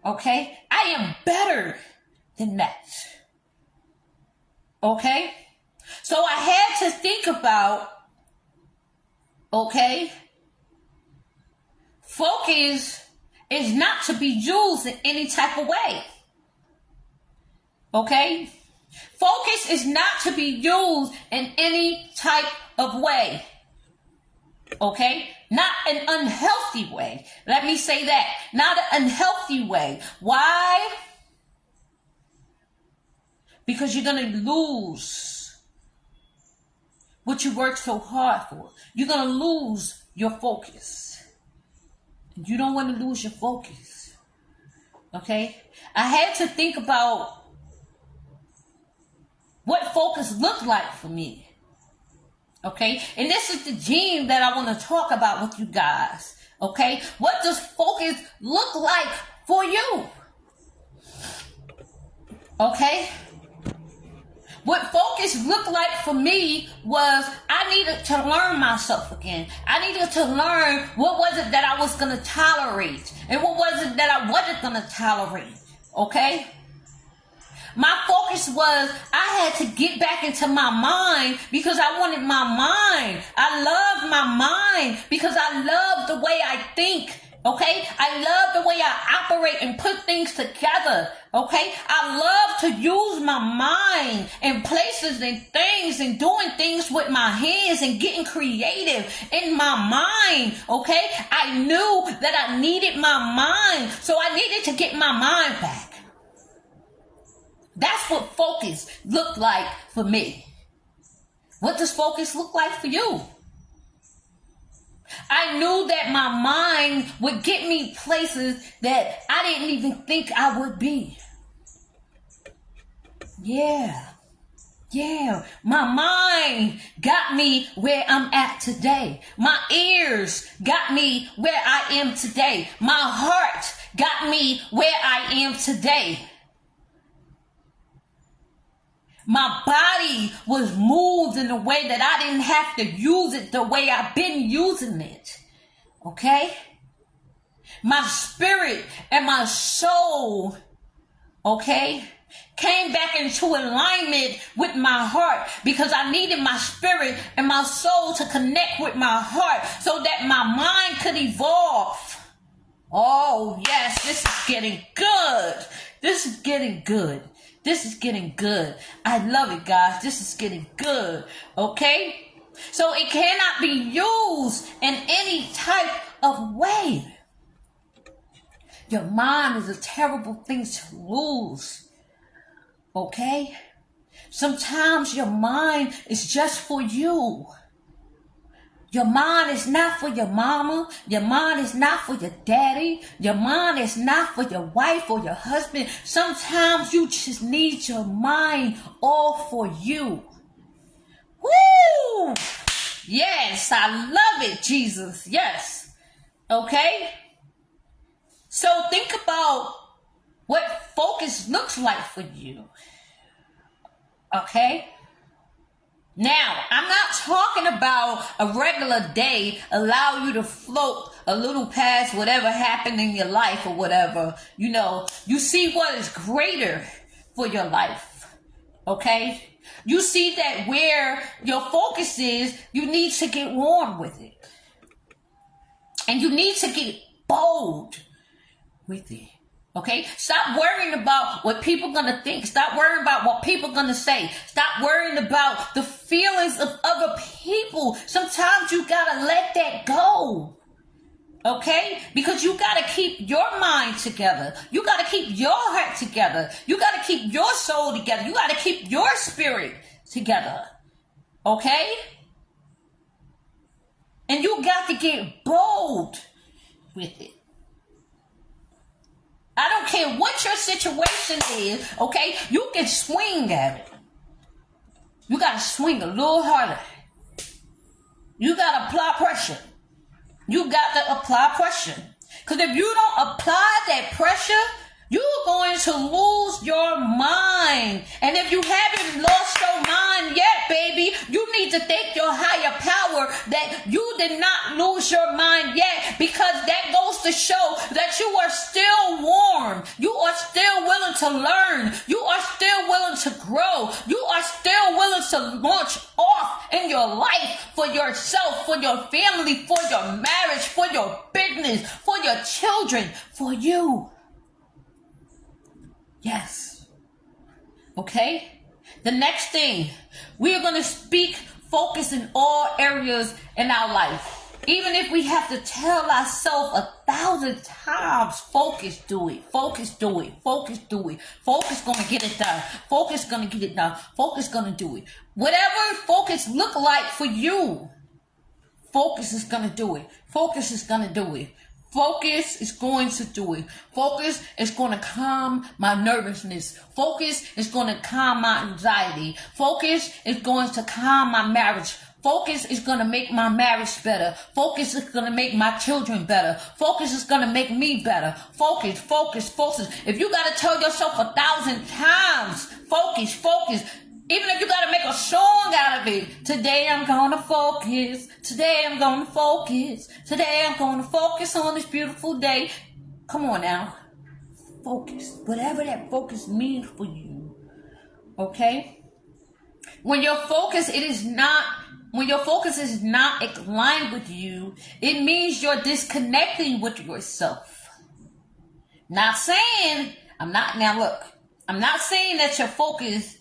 Okay? I am better than that. Okay? So I had to think about, okay, focus is not to be used in any type of way. Okay? Focus is not to be used in any type of way. Okay? Not an unhealthy way. Let me say that. Not an unhealthy way. Why? Because you're going to lose what you worked so hard for. You're going to lose your focus. You don't want to lose your focus. Okay? I had to think about what focus looked like for me. Okay? And this is the gene that I want to talk about with you guys. Okay? What does focus look like for you? Okay? What focus looked like for me was I needed to learn myself again. I needed to learn what was it that I was going to tolerate and what was it that I wasn't going to tolerate. Okay? My focus was I had to get back into my mind because I wanted my mind. I love my mind because I love the way I think. Okay? I love the way I operate and put things together. Okay? I love to use my mind in places and things and doing things with my hands and getting creative in my mind. Okay? I knew that I needed my mind, so I needed to get my mind back. That's what focus looked like for me. What does focus look like for you? I knew that my mind would get me places that I didn't even think I would be. Yeah. My mind got me where I'm at today. My ears got me where I am today. My heart got me where I am today. My body was moved in a way that I didn't have to use it the way I've been using it. Okay? My spirit and my soul, okay, came back into alignment with my heart because I needed my spirit and my soul to connect with my heart so that my mind could evolve. Oh, yes, this is getting good. This is getting good. This is getting good. I love it, guys. This is getting good. Okay? So it cannot be used in any type of way. Your mind is a terrible thing to lose. Okay? Sometimes your mind is just for you. Your mind is not for your mama. Your mind is not for your daddy. Your mind is not for your wife or your husband. Sometimes you just need your mind all for you. Woo! Yes, I love it, Jesus. Yes. Okay? So think about what focus looks like for you. Okay? Now, I'm not talking about a regular day allow you to float a little past whatever happened in your life or whatever. You see what is greater for your life. Okay? You see that where your focus is, you need to get warm with it. And you need to get bold with it. Okay? Stop worrying about what people are going to think. Stop worrying about what people are going to say. Stop worrying about the feelings of other people. Sometimes you got to let that go. Okay? Because you got to keep your mind together. You got to keep your heart together. You got to keep your soul together. You got to keep your spirit together. Okay? And you got to get bold with it. I don't care what your situation is, okay? You can swing at it. You got to swing a little harder. You got to apply pressure. You got to apply pressure. Because if you don't apply that pressure, you're going to lose your mind. And if you haven't lost your mind yet, baby, you need to thank your higher power that you did not lose your mind yet, because that goes to show that you are still warm. You are still willing to learn. You are still willing to grow. You are still willing to launch off in your life for yourself, for your family, for your marriage, for your business, for your children, for you. Yes. Okay? The next thing, we are going to speak focus in all areas in our life. Even if we have to tell ourselves 1,000 times, focus, do it. Focus, do it. Focus, do it. Focus going to get it done. Focus going to get it done. Focus going to do it. Whatever focus look like for you, focus is going to do it. Focus is going to do it. Focus is going to do it. Focus is going to calm my nervousness. Focus is going to calm my anxiety. Focus is going to calm my marriage. Focus is going to make my marriage better. Focus is going to make my children better. Focus is going to make me better. Focus, focus, focus. If you got to tell yourself 1,000 times, focus, focus. Even if you got to make a song out of it. Today I'm going to focus. Today I'm going to focus. Today I'm going to focus on this beautiful day. Come on now. Focus. Whatever that focus means for you. Okay? When your focus is not aligned with you, it means you're disconnecting with yourself. I'm not saying that your focus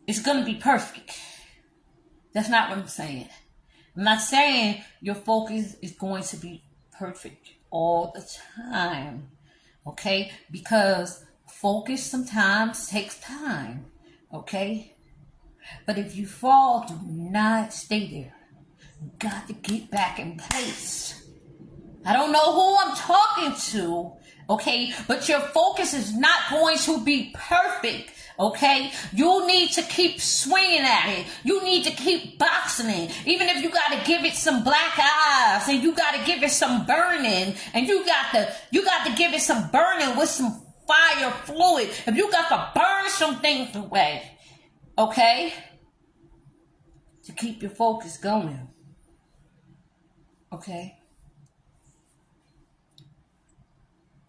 it's going to be perfect. That's not what I'm saying. I'm not saying your focus is going to be perfect all the time. Okay? Because focus sometimes takes time. Okay? But if you fall, do not stay there. You got to get back in place. I don't know who I'm talking to. Okay? But your focus is not going to be perfect. Okay, you need to keep swinging at it. You need to keep boxing it. Even if you got to give it some black eyes and you got to give it some burning and you got to give it some burning with some fire fluid. If you got to burn some things away, okay, to keep your focus going. Okay.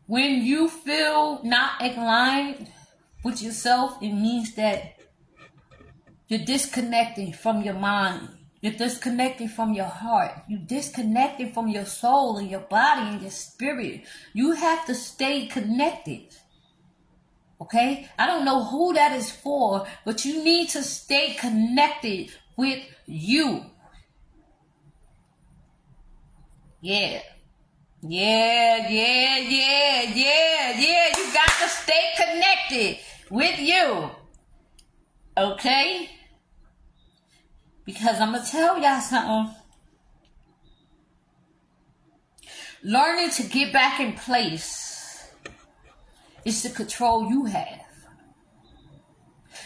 When you feel not aligned with yourself, it means that you're disconnecting from your mind. You're disconnecting from your heart. You're disconnecting from your soul and your body and your spirit. You have to stay connected. Okay? I don't know who that is for, but you need to stay connected with you. Yeah. Yeah. You got to stay connected with you. Okay? Because I'm going to tell y'all something. Learning to get back in place is the control you have.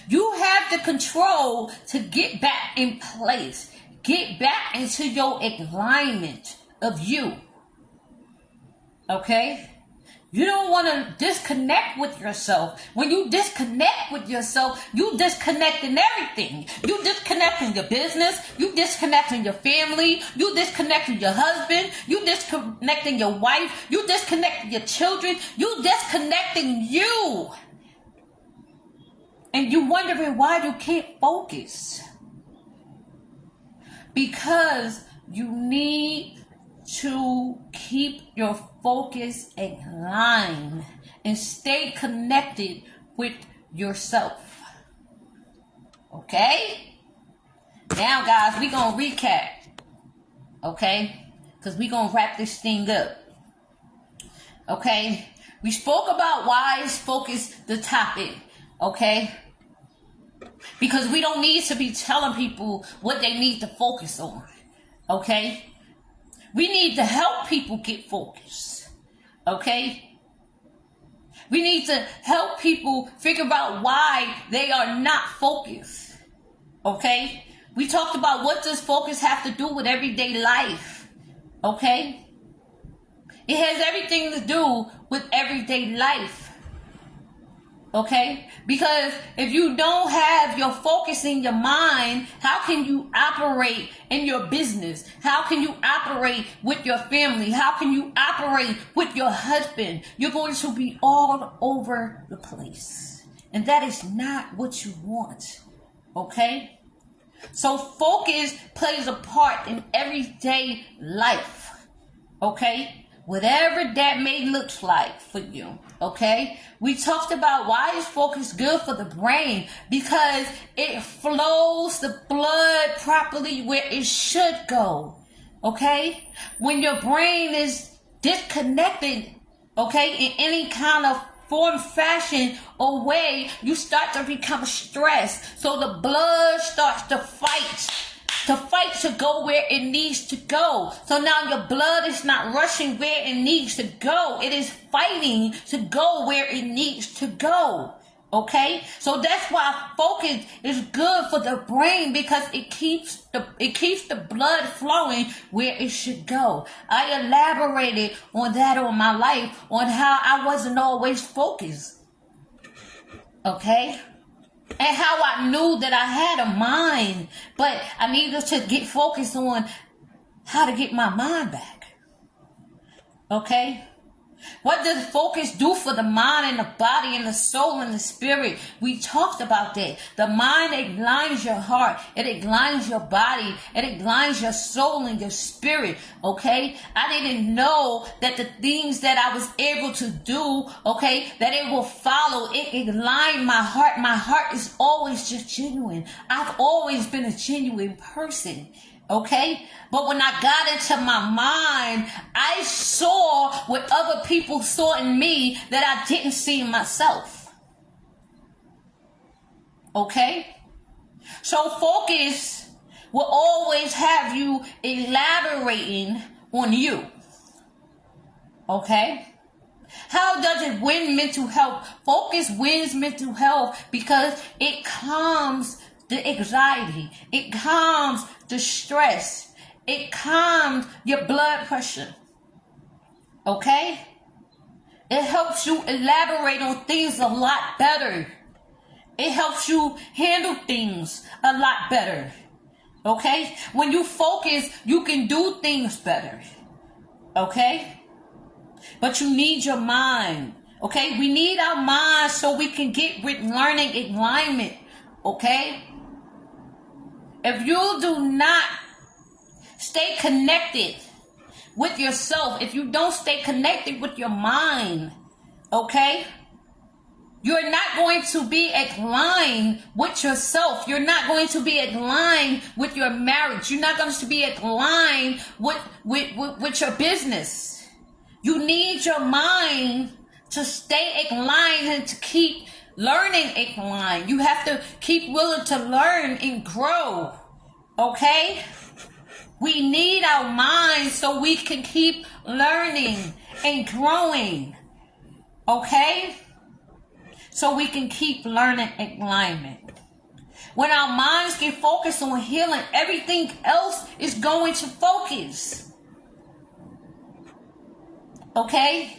You have the control to get back in place. Get back into your alignment of you. Okay? You don't want to disconnect with yourself. When you disconnect with yourself, you disconnecting everything. You disconnecting your business. You disconnecting your family. You disconnecting your husband. You disconnecting your wife. You disconnecting your children. You disconnecting you. And you wondering why you can't focus. Because you need to keep your focus in line and stay connected with yourself. Okay? Now, guys, we're going to recap. Okay? Because we're going to wrap this thing up. Okay? We spoke about why is focus the topic. Okay? Because we don't need to be telling people what they need to focus on. Okay? We need to help people get focused. Okay? We need to help people figure out why they are not focused. Okay? We talked about what does focus have to do with everyday life. Okay? It has everything to do with everyday life. Okay? Because if you don't have your focus in your mind, how can you operate in your business? How can you operate with your family? How can you operate with your husband? You're going to be all over the place. And that is not what you want. Okay? So focus plays a part in everyday life. Okay? Whatever that may look like for you. Okay? We talked about why is focus good for the brain. Because it flows the blood properly where it should go. Okay? When your brain is disconnected, okay, in any kind of form, fashion, or way, you start to become stressed. So the blood starts to fight to go where it needs to go. So now your blood is not rushing where it needs to go. It is fighting to go where it needs to go. Okay? So that's why focus is good for the brain, because it keeps the blood flowing where it should go. I elaborated on that on my life, on how I wasn't always focused. Okay? And how I knew that I had a mind, but I needed to get focused on how to get my mind back. Okay? What does focus do for the mind and the body and the soul and the spirit? We talked about that. The mind aligns your heart. It aligns your body. It aligns your soul and your spirit. Okay? I didn't know that the things that I was able to do, okay, that it will follow. It aligned my heart. My heart is always just genuine. I've always been a genuine person. Okay? But when I got into my mind, I saw what other people saw in me that I didn't see in myself. Okay? So focus will always have you elaborating on you. Okay? How does it win mental health? Focus wins mental health because it calms the anxiety. It calms the stress. It calms your blood pressure. Okay? It helps you elaborate on things a lot better. It helps you handle things a lot better. Okay? When you focus, you can do things better. Okay? But you need your mind. Okay? We need our mind so we can get with learning alignment. Okay? If you do not stay connected with yourself, if you don't stay connected with your mind, okay, you're not going to be aligned with yourself. You're not going to be aligned with your marriage. You're not going to be aligned with your business. You need your mind to stay aligned and to keep learning aligned. You have to keep willing to learn and grow. Okay? We need our minds so we can keep learning and growing. Okay? So we can keep learning alignment. When our minds get focused on healing, everything else is going to focus. Okay?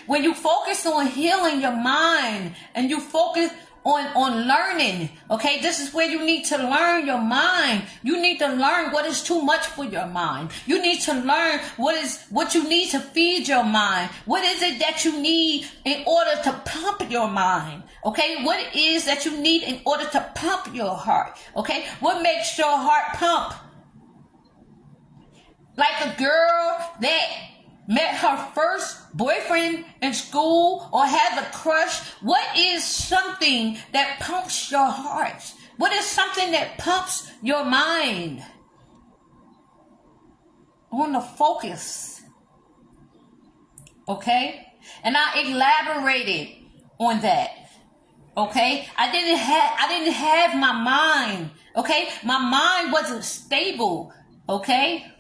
When you focus on healing your mind and you focus on learning, okay, this is where you need to learn your mind. You need to learn what is too much for your mind. You need to learn what you need to feed your mind. What is it that you need in order to pump your mind? Okay, what it is that you need in order to pump your heart? Okay, what makes your heart pump? Like a girl that met her first boyfriend in school or had a crush. What is something that pumps your heart? What is something that pumps your mind? I want to focus. Okay? And I elaborated on that. Okay? I didn't have my mind. Okay? My mind wasn't stable. Okay?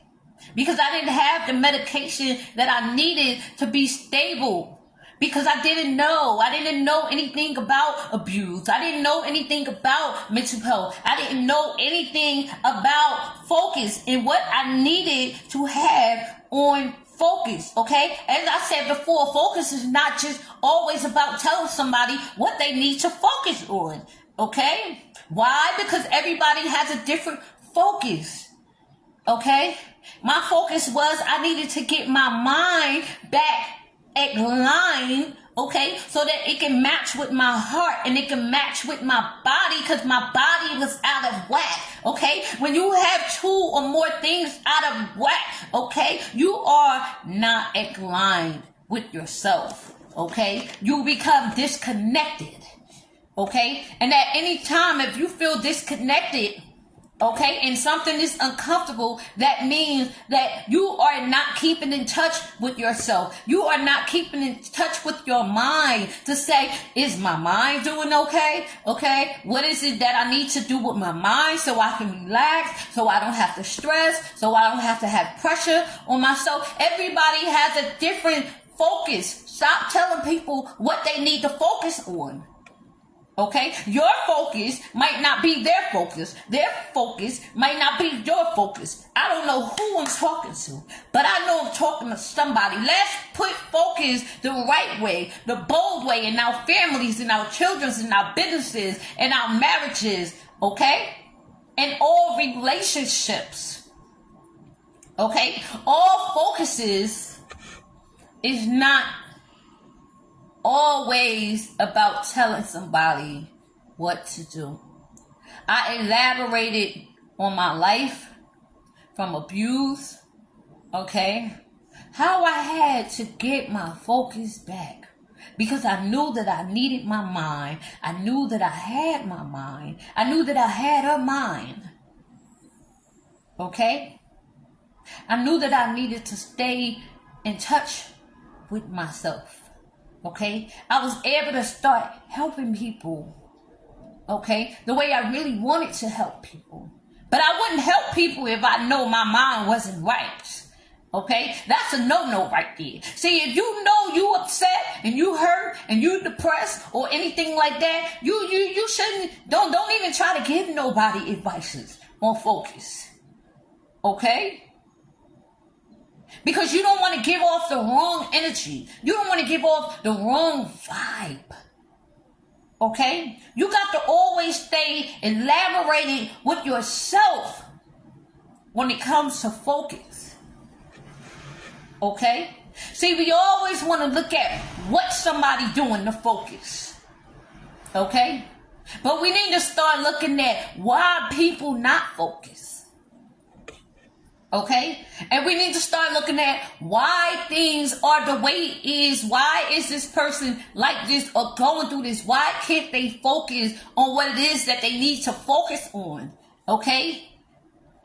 Because I didn't have the medication that I needed to be stable. Because I didn't know. I didn't know anything about abuse. I didn't know anything about mental health. I didn't know anything about focus and what I needed to have on focus. Okay? As I said before, focus is not just always about telling somebody what they need to focus on. Okay? Why? Because everybody has a different focus. Okay? My focus was I needed to get my mind back at line, okay, so that it can match with my heart and it can match with my body, because my body was out of whack, okay? When you have two or more things out of whack, okay, you are not at line with yourself, okay? You become disconnected, okay? And at any time, if you feel disconnected, okay, and something is uncomfortable, that means that you are not keeping in touch with yourself. You are not keeping in touch with your mind to say, is my mind doing okay? Okay, what is it that I need to do with my mind so I can relax, so I don't have to stress, so I don't have to have pressure on myself? Everybody has a different focus. Stop telling people what they need to focus on. Okay, your focus might not be their focus. Their focus might not be your focus. I don't know who I'm talking to, but I know I'm talking to somebody. Let's put focus the right way, the bold way in our families, in our children's, in our businesses, in our marriages, okay? In all relationships, okay? All focuses is not always about telling somebody what to do. I elaborated on my life from abuse, okay? How I had to get my focus back. Because I knew that I needed my mind. I knew that I had my mind. I knew that I had a mind. Okay? I knew that I needed to stay in touch with myself. Okay, I was able to start helping people, okay, the way I really wanted to help people. But I wouldn't help people if I know my mind wasn't right, okay? That's a no-no right there. See, if you know you upset and you hurt and you depressed or anything like that, you shouldn't, don't even try to give nobody advices on focus, okay? Because you don't want to give off the wrong energy. You don't want to give off the wrong vibe. Okay? You got to always stay elaborating with yourself when it comes to focus. Okay? See, we always want to look at what somebody doing to focus. Okay? But we need to start looking at why people not focus. Okay? And we need to start looking at why things are the way it is. Why is this person like this or going through this? Why can't they focus on what it is that they need to focus on? Okay?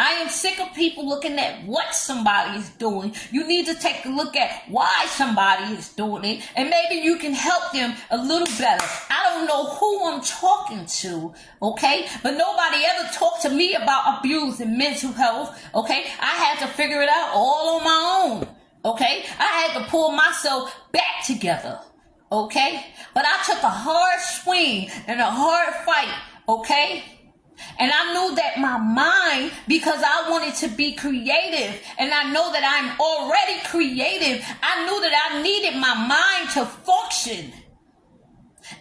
I am sick of people looking at what somebody is doing. You need to take a look at why somebody is doing it, and maybe you can help them a little better. I don't know who I'm talking to, okay? But nobody ever talked to to me about abuse and mental health, okay, I had to figure it out all on my own, okay? I had to pull myself back together, okay? But I took a hard swing and a hard fight, okay? And I knew that my mind, because I wanted to be creative, and I know that I'm already creative, I knew that I needed my mind to function.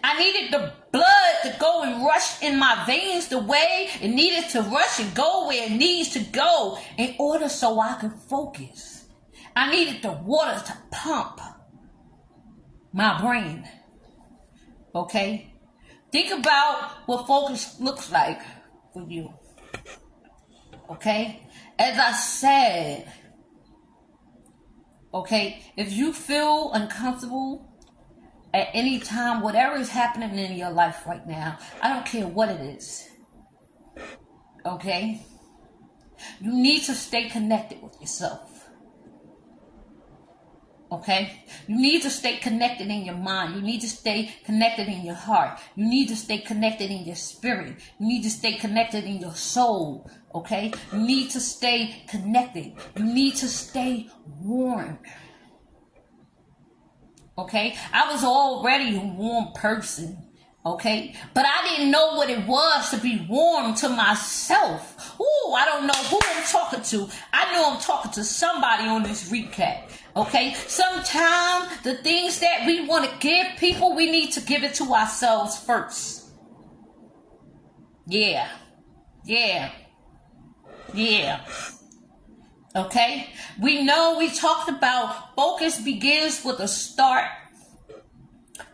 I needed the blood to go and rush in my veins the way it needed to rush and go where it needs to go in order so I could focus. I needed the water to pump my brain. Okay? Think about what focus looks like for you. Okay? As I said, okay, if you feel uncomfortable at any time, whatever is happening in your life right now, I don't care what it is. Okay? You need to stay connected with yourself. Okay? You need to stay connected in your mind. You need to stay connected in your heart. You need to stay connected in your spirit. You need to stay connected in your soul. Okay? You need to stay connected. You need to stay warm. Okay? I was already a warm person. Okay? But I didn't know what it was to be warm to myself. Ooh, I don't know who I'm talking to. I know I'm talking to somebody on this recap. Okay? Sometimes the things that we want to give people, we need to give it to ourselves first. Yeah. Okay? We know we talked about focus begins with a start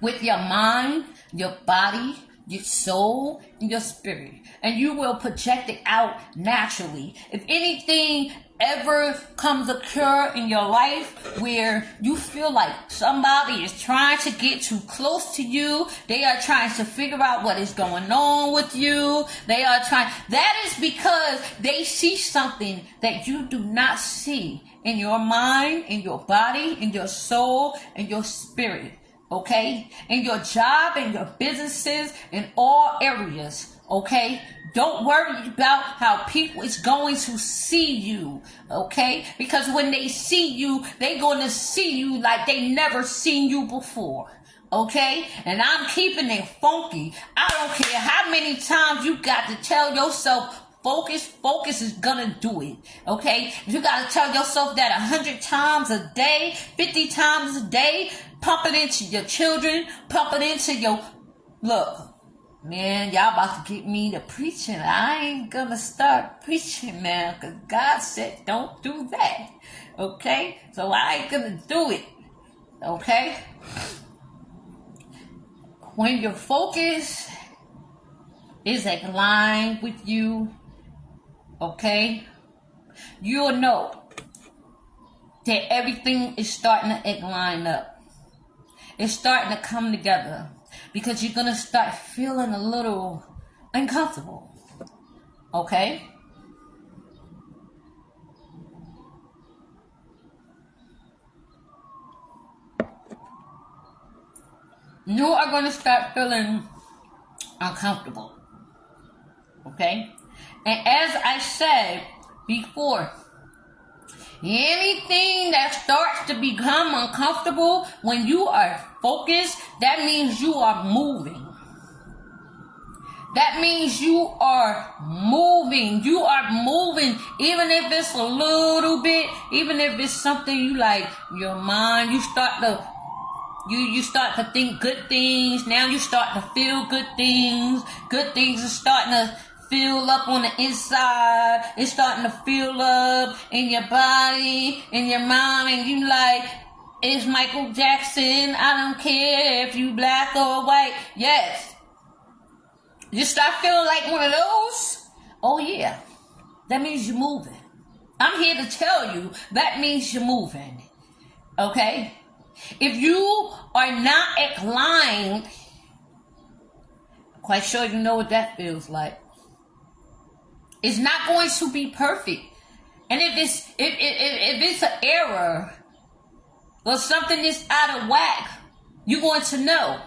with your mind, your body, your soul, and your spirit. And you will project it out naturally. If anything ever comes occur in your life where you feel like somebody is trying to get too close to you, they are trying to figure out what is going on with you, that is because they see something that you do not see in your mind, in your body, in your soul, in your spirit. Okay? In your job, in your businesses, in all areas. Okay? Don't worry about how people is going to see you. Okay? Because when they see you, they're going to see you like they never seen you before. Okay? And I'm keeping it funky. I don't care how many times you got to tell yourself, focus is gonna do it. Okay? You gotta tell yourself that 100 times a day, 50 times a day. Pump it into your children. Pump it into your... Look, man, y'all about to get me to preaching. I ain't gonna start preaching now, because God said don't do that. Okay? So I ain't gonna do it. Okay? When your focus is aligned with you, okay, you'll know that everything is starting to line up. It's starting to come together because you're going to start feeling a little uncomfortable. Okay? You are going to start feeling uncomfortable. Okay? And as I said before, anything that starts to become uncomfortable when you are focused, that means you are moving. That means you are moving. You are moving, even if it's a little bit, even if it's something you like, your mind, you start to think good things. Now you start to feel good things. Good things are starting to fill up on the inside. It's starting to fill up in your body, in your mind, and you like, it's Michael Jackson. I don't care if you black or white. Yes. You start feeling like one of those? Oh yeah. That means you're moving. I'm here to tell you that means you're moving. Okay? If you are not inclined, I'm quite sure you know what that feels like. It's not going to be perfect. And if it's an error or something that's out of whack, you're going to know.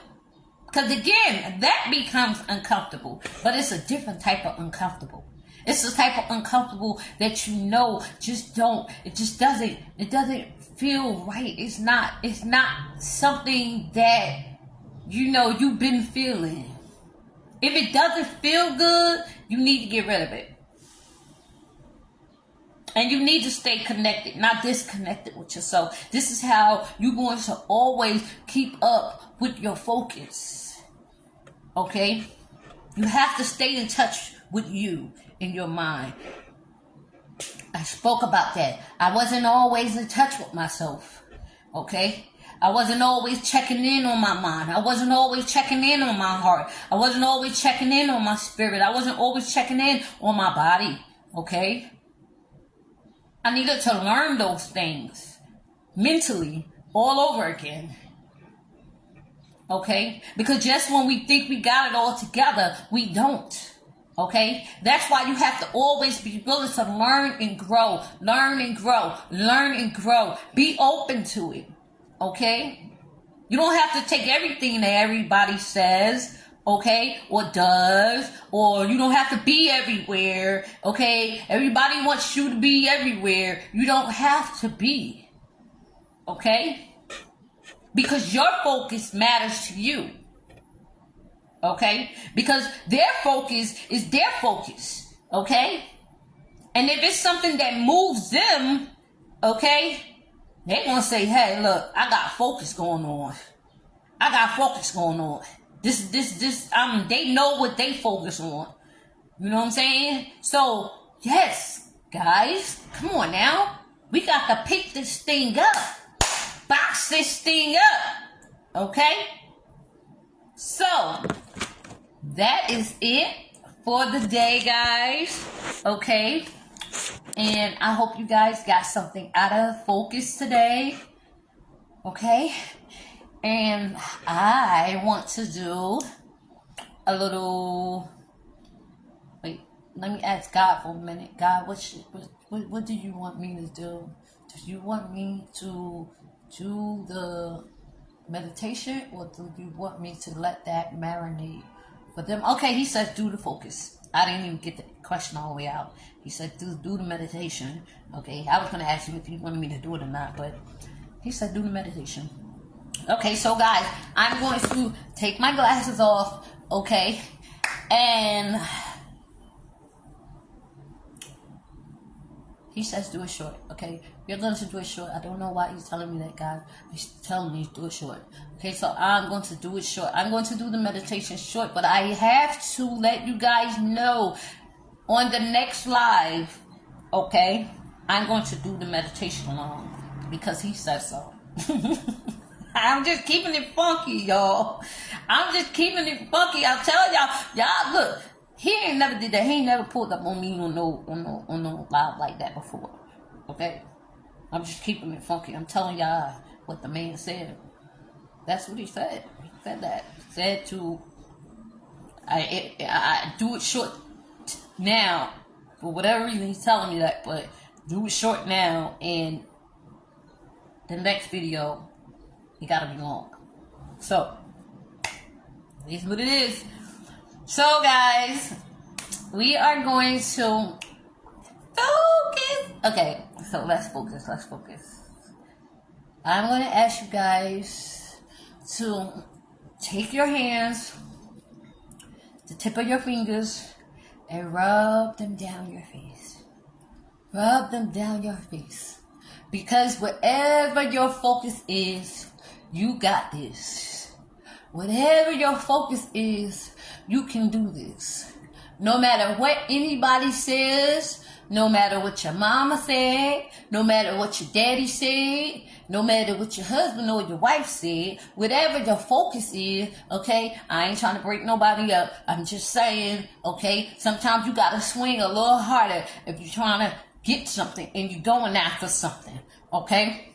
Because again, that becomes uncomfortable. But it's a different type of uncomfortable. It's the type of uncomfortable that you know it just doesn't feel right. It's not something that you know you've been feeling. If it doesn't feel good, you need to get rid of it. And you need to stay connected, not disconnected with yourself. This is how you're going to always keep up with your focus. Okay? You have to stay in touch with you in your mind. I spoke about that. I wasn't always in touch with myself. Okay? I wasn't always checking in on my mind. I wasn't always checking in on my heart. I wasn't always checking in on my spirit. I wasn't always checking in on my body. Okay? I needed to learn those things mentally all over again. Okay? Because just when we think we got it all together, we don't. Okay? That's why you have to always be willing to learn and grow. Learn and grow. Learn and grow. Be open to it. Okay? You don't have to take everything that everybody says, okay, or does, or you don't have to be everywhere, okay? Everybody wants you to be everywhere. You don't have to be. Okay? Because your focus matters to you. Okay? Because their focus is their focus. Okay? And if it's something that moves them, okay, they're going to say, hey, look, I got focus going on. I got focus going on. They know what they focus on. You know what I'm saying? So, yes, guys, come on now. We got to pick this thing up. Box this thing up. Okay? So, that is it for the day, guys. Okay? And I hope you guys got something out of focus today. Okay? And I want to do a little... Wait, let me ask God for a minute. God, what do you want me to do? Do you want me to do the meditation, or do you want me to let that marinate for them? Okay, he said do the focus. I didn't even get the question all the way out. He said do the meditation. Okay, I was going to ask you if you wanted me to do it or not, but he said do the meditation. Okay, so guys, I'm going to take my glasses off, okay, and he says do it short, okay? You're going to do it short. I don't know why he's telling me that, guys. He's telling me to do it short. Okay, so I'm going to do it short. I'm going to do the meditation short, but I have to let you guys know on the next live, okay, I'm going to do the meditation long because he says so. I'm just keeping it funky, y'all. I'm just keeping it funky. I'll tell y'all, look, he ain't never did that. He ain't never pulled up on me on no live like that before. Okay? I'm just keeping it funky. I'm telling y'all what the man said. That's what he said. He said that. He said to I do it short now. For whatever reason he's telling me that, but do it short now, and the next video it gotta be long. So, this is what it is. So, guys, we are going to focus. Okay, so let's focus. I'm going to ask you guys to take your hands, the tip of your fingers, and rub them down your face. Rub them down your face. Because wherever your focus is, you got this. Whatever your focus is, you can do this. No matter what anybody says, no matter what your mama said, no matter what your daddy said, no matter what your husband or your wife said, whatever your focus is, okay, I ain't trying to break nobody up. I'm just saying, okay, sometimes you got to swing a little harder if you're trying to get something and you're going after something, okay?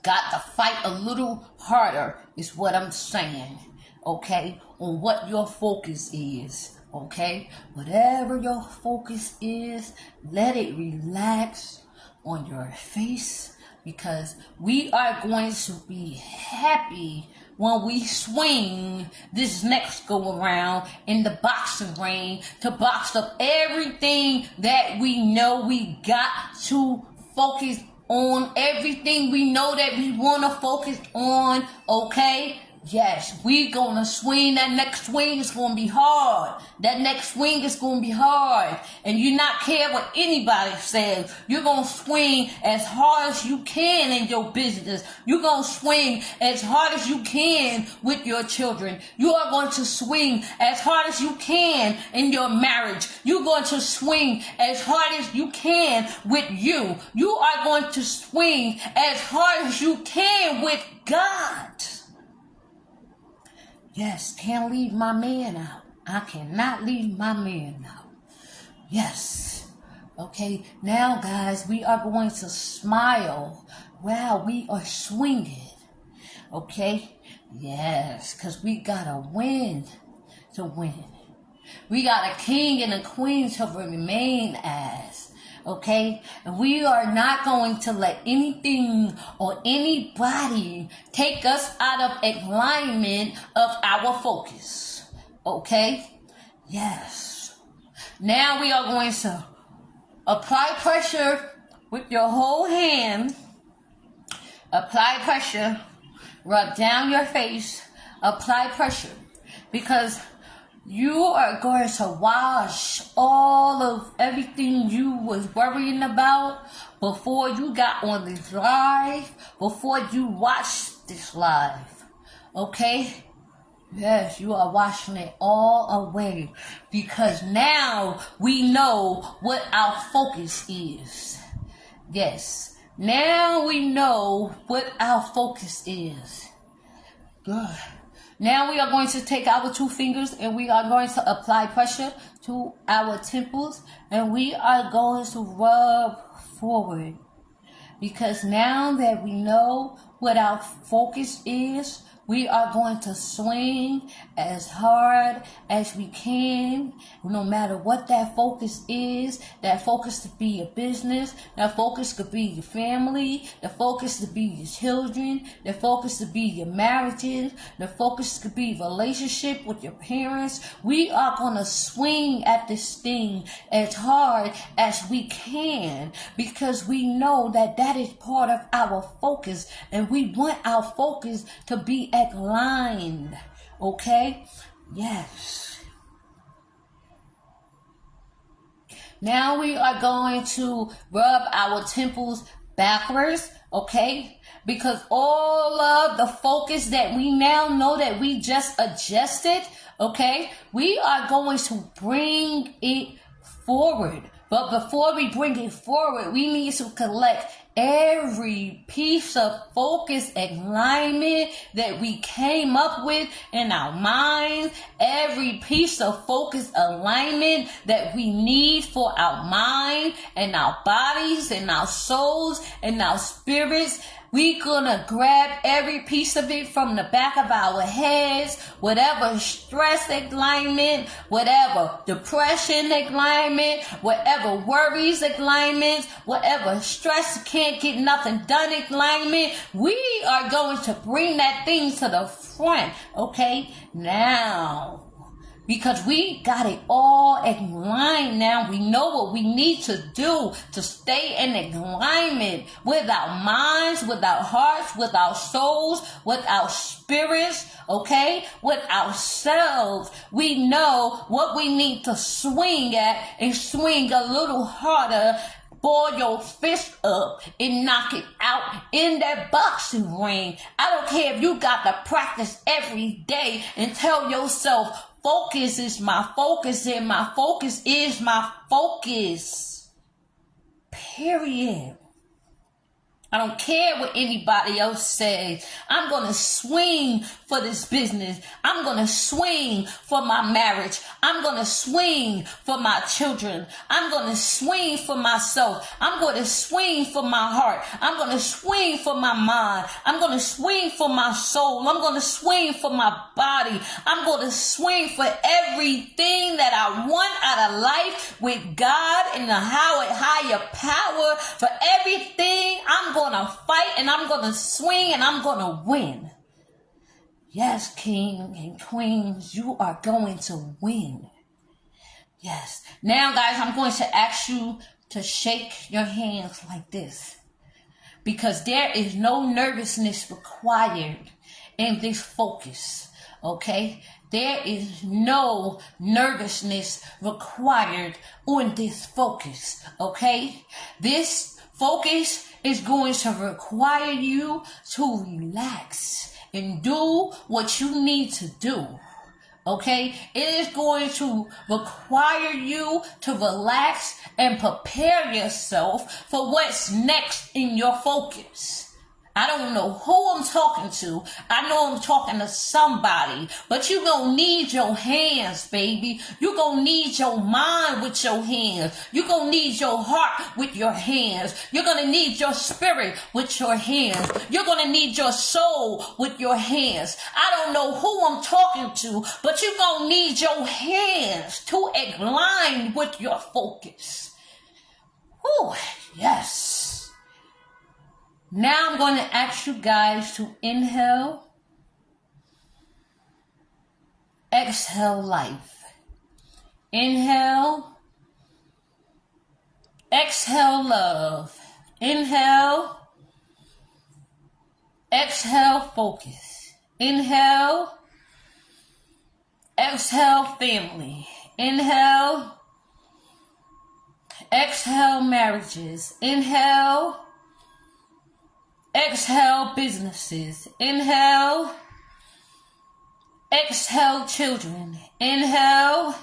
Got to fight a little harder is what I'm saying, okay, on what your focus is, okay? Whatever your focus is, let it relax on your face, because we are going to be happy when we swing this next go around in the boxing ring to box up everything that we know we got to focus on, everything we know that we want to focus on, okay? Yes, we gonna swing. That next swing is gonna be hard. That next swing is gonna be hard. And you not care what anybody says. You're gonna swing as hard as you can in your business. You're gonna swing as hard as you can with your children. You are going to swing as hard as you can in your marriage. You're going to swing as hard as you can with you. You are going to swing as hard as you can with God. Yes, can't leave my man out. I cannot leave my man out. Yes. Okay, now guys, we are going to smile while we are swinging. Okay? Yes, because we got a win to win. We got a king and a queen to remain as. Okay? And we are not going to let anything or anybody take us out of alignment of our focus. Okay? Yes. Now we are going to apply pressure with your whole hand. Apply pressure. Rub down your face. Apply pressure. Because you are going to wash all of everything you was worrying about before you got on this live, before you watched this live. Okay? Yes, you are washing it all away because now we know what our focus is. Yes, now we know what our focus is. Good. Now we are going to take our two fingers and we are going to apply pressure to our temples and we are going to rub forward. Because now that we know what our focus is, we are going to swing as hard as we can, no matter what that focus is. That focus could be your business. That focus could be your family. The focus could be your children. The focus could be your marriages. The focus could be relationship with your parents. We are going to swing at this thing as hard as we can because we know that that is part of our focus and we want our focus to be aligned. Okay? Yes. Now we are going to rub our temples backwards, okay? Because all of the focus that we now know that we just adjusted, okay? We are going to bring it forward. But before we bring it forward, we need to collect every piece of focus alignment that we came up with in our minds, every piece of focus alignment that we need for our mind and our bodies and our souls and our spirits. We're gonna grab every piece of it from the back of our heads, whatever stress alignment, whatever depression alignment, whatever worries alignment, whatever stress can't get nothing done alignment. We are going to bring that thing to the front, okay? Now, because we got it all in line now. We know what we need to do to stay in alignment with our minds, with our hearts, with our souls, with our spirits, okay? With ourselves. We know what we need to swing at and swing a little harder. Ball your fist up and knock it out in that boxing ring. I don't care if you got to practice every day and tell yourself, focus is my focus and my focus is my focus. Period. I don't care what anybody else says. I'm going to swing for this business. I'm going to swing for my marriage. I'm going to swing for my children. I'm going to swing for myself. I'm going to swing for my heart. I'm going to swing for my mind. I'm going to swing for my soul. I'm going to swing for my body. I'm going to swing for everything that I want out of life with God and the higher power. For everything I'm going to fight and I'm going to swing and I'm going to win. Yes, king and queens, you are going to win. Yes. Now, guys, I'm going to ask you to shake your hands like this, because there is no nervousness required in this focus. Okay? There is no nervousness required on this focus. Okay? This focus is going to require you to relax and do what you need to do. Okay? It is going to require you to relax and prepare yourself for what's next in your focus. I don't know who I'm talking to. I know I'm talking to somebody, but you're going to need your hands, baby. You're going to need your mind with your hands. You're going to need your heart with your hands. You're going to need your spirit with your hands. You're going to need your soul with your hands. I don't know who I'm talking to, but you're going to need your hands to align with your focus. Oh, yes. Now I'm going to ask you guys to inhale, exhale life. Inhale, exhale love. Inhale, exhale focus. Inhale, exhale family. Inhale, exhale marriages. Inhale, exhale businesses. Inhale, exhale children. Inhale,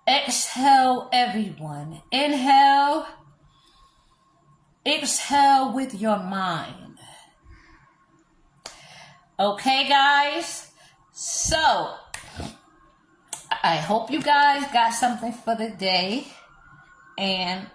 exhale everyone. Inhale, exhale with your mind. Okay, guys? So, I hope you guys got something for the day. And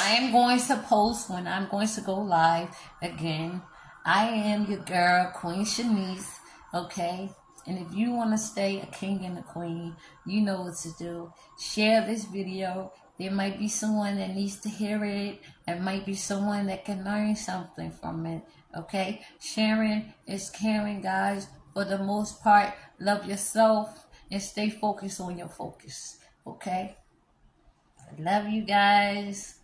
I am going to post when I'm going to go live again. I am your girl, Queen Shanice, okay? And if you want to stay a king and a queen, you know what to do. Share this video. There might be someone that needs to hear it. There might be someone that can learn something from it, okay? Sharing is caring, guys. For the most part, love yourself and stay focused on your focus, okay? I love you guys.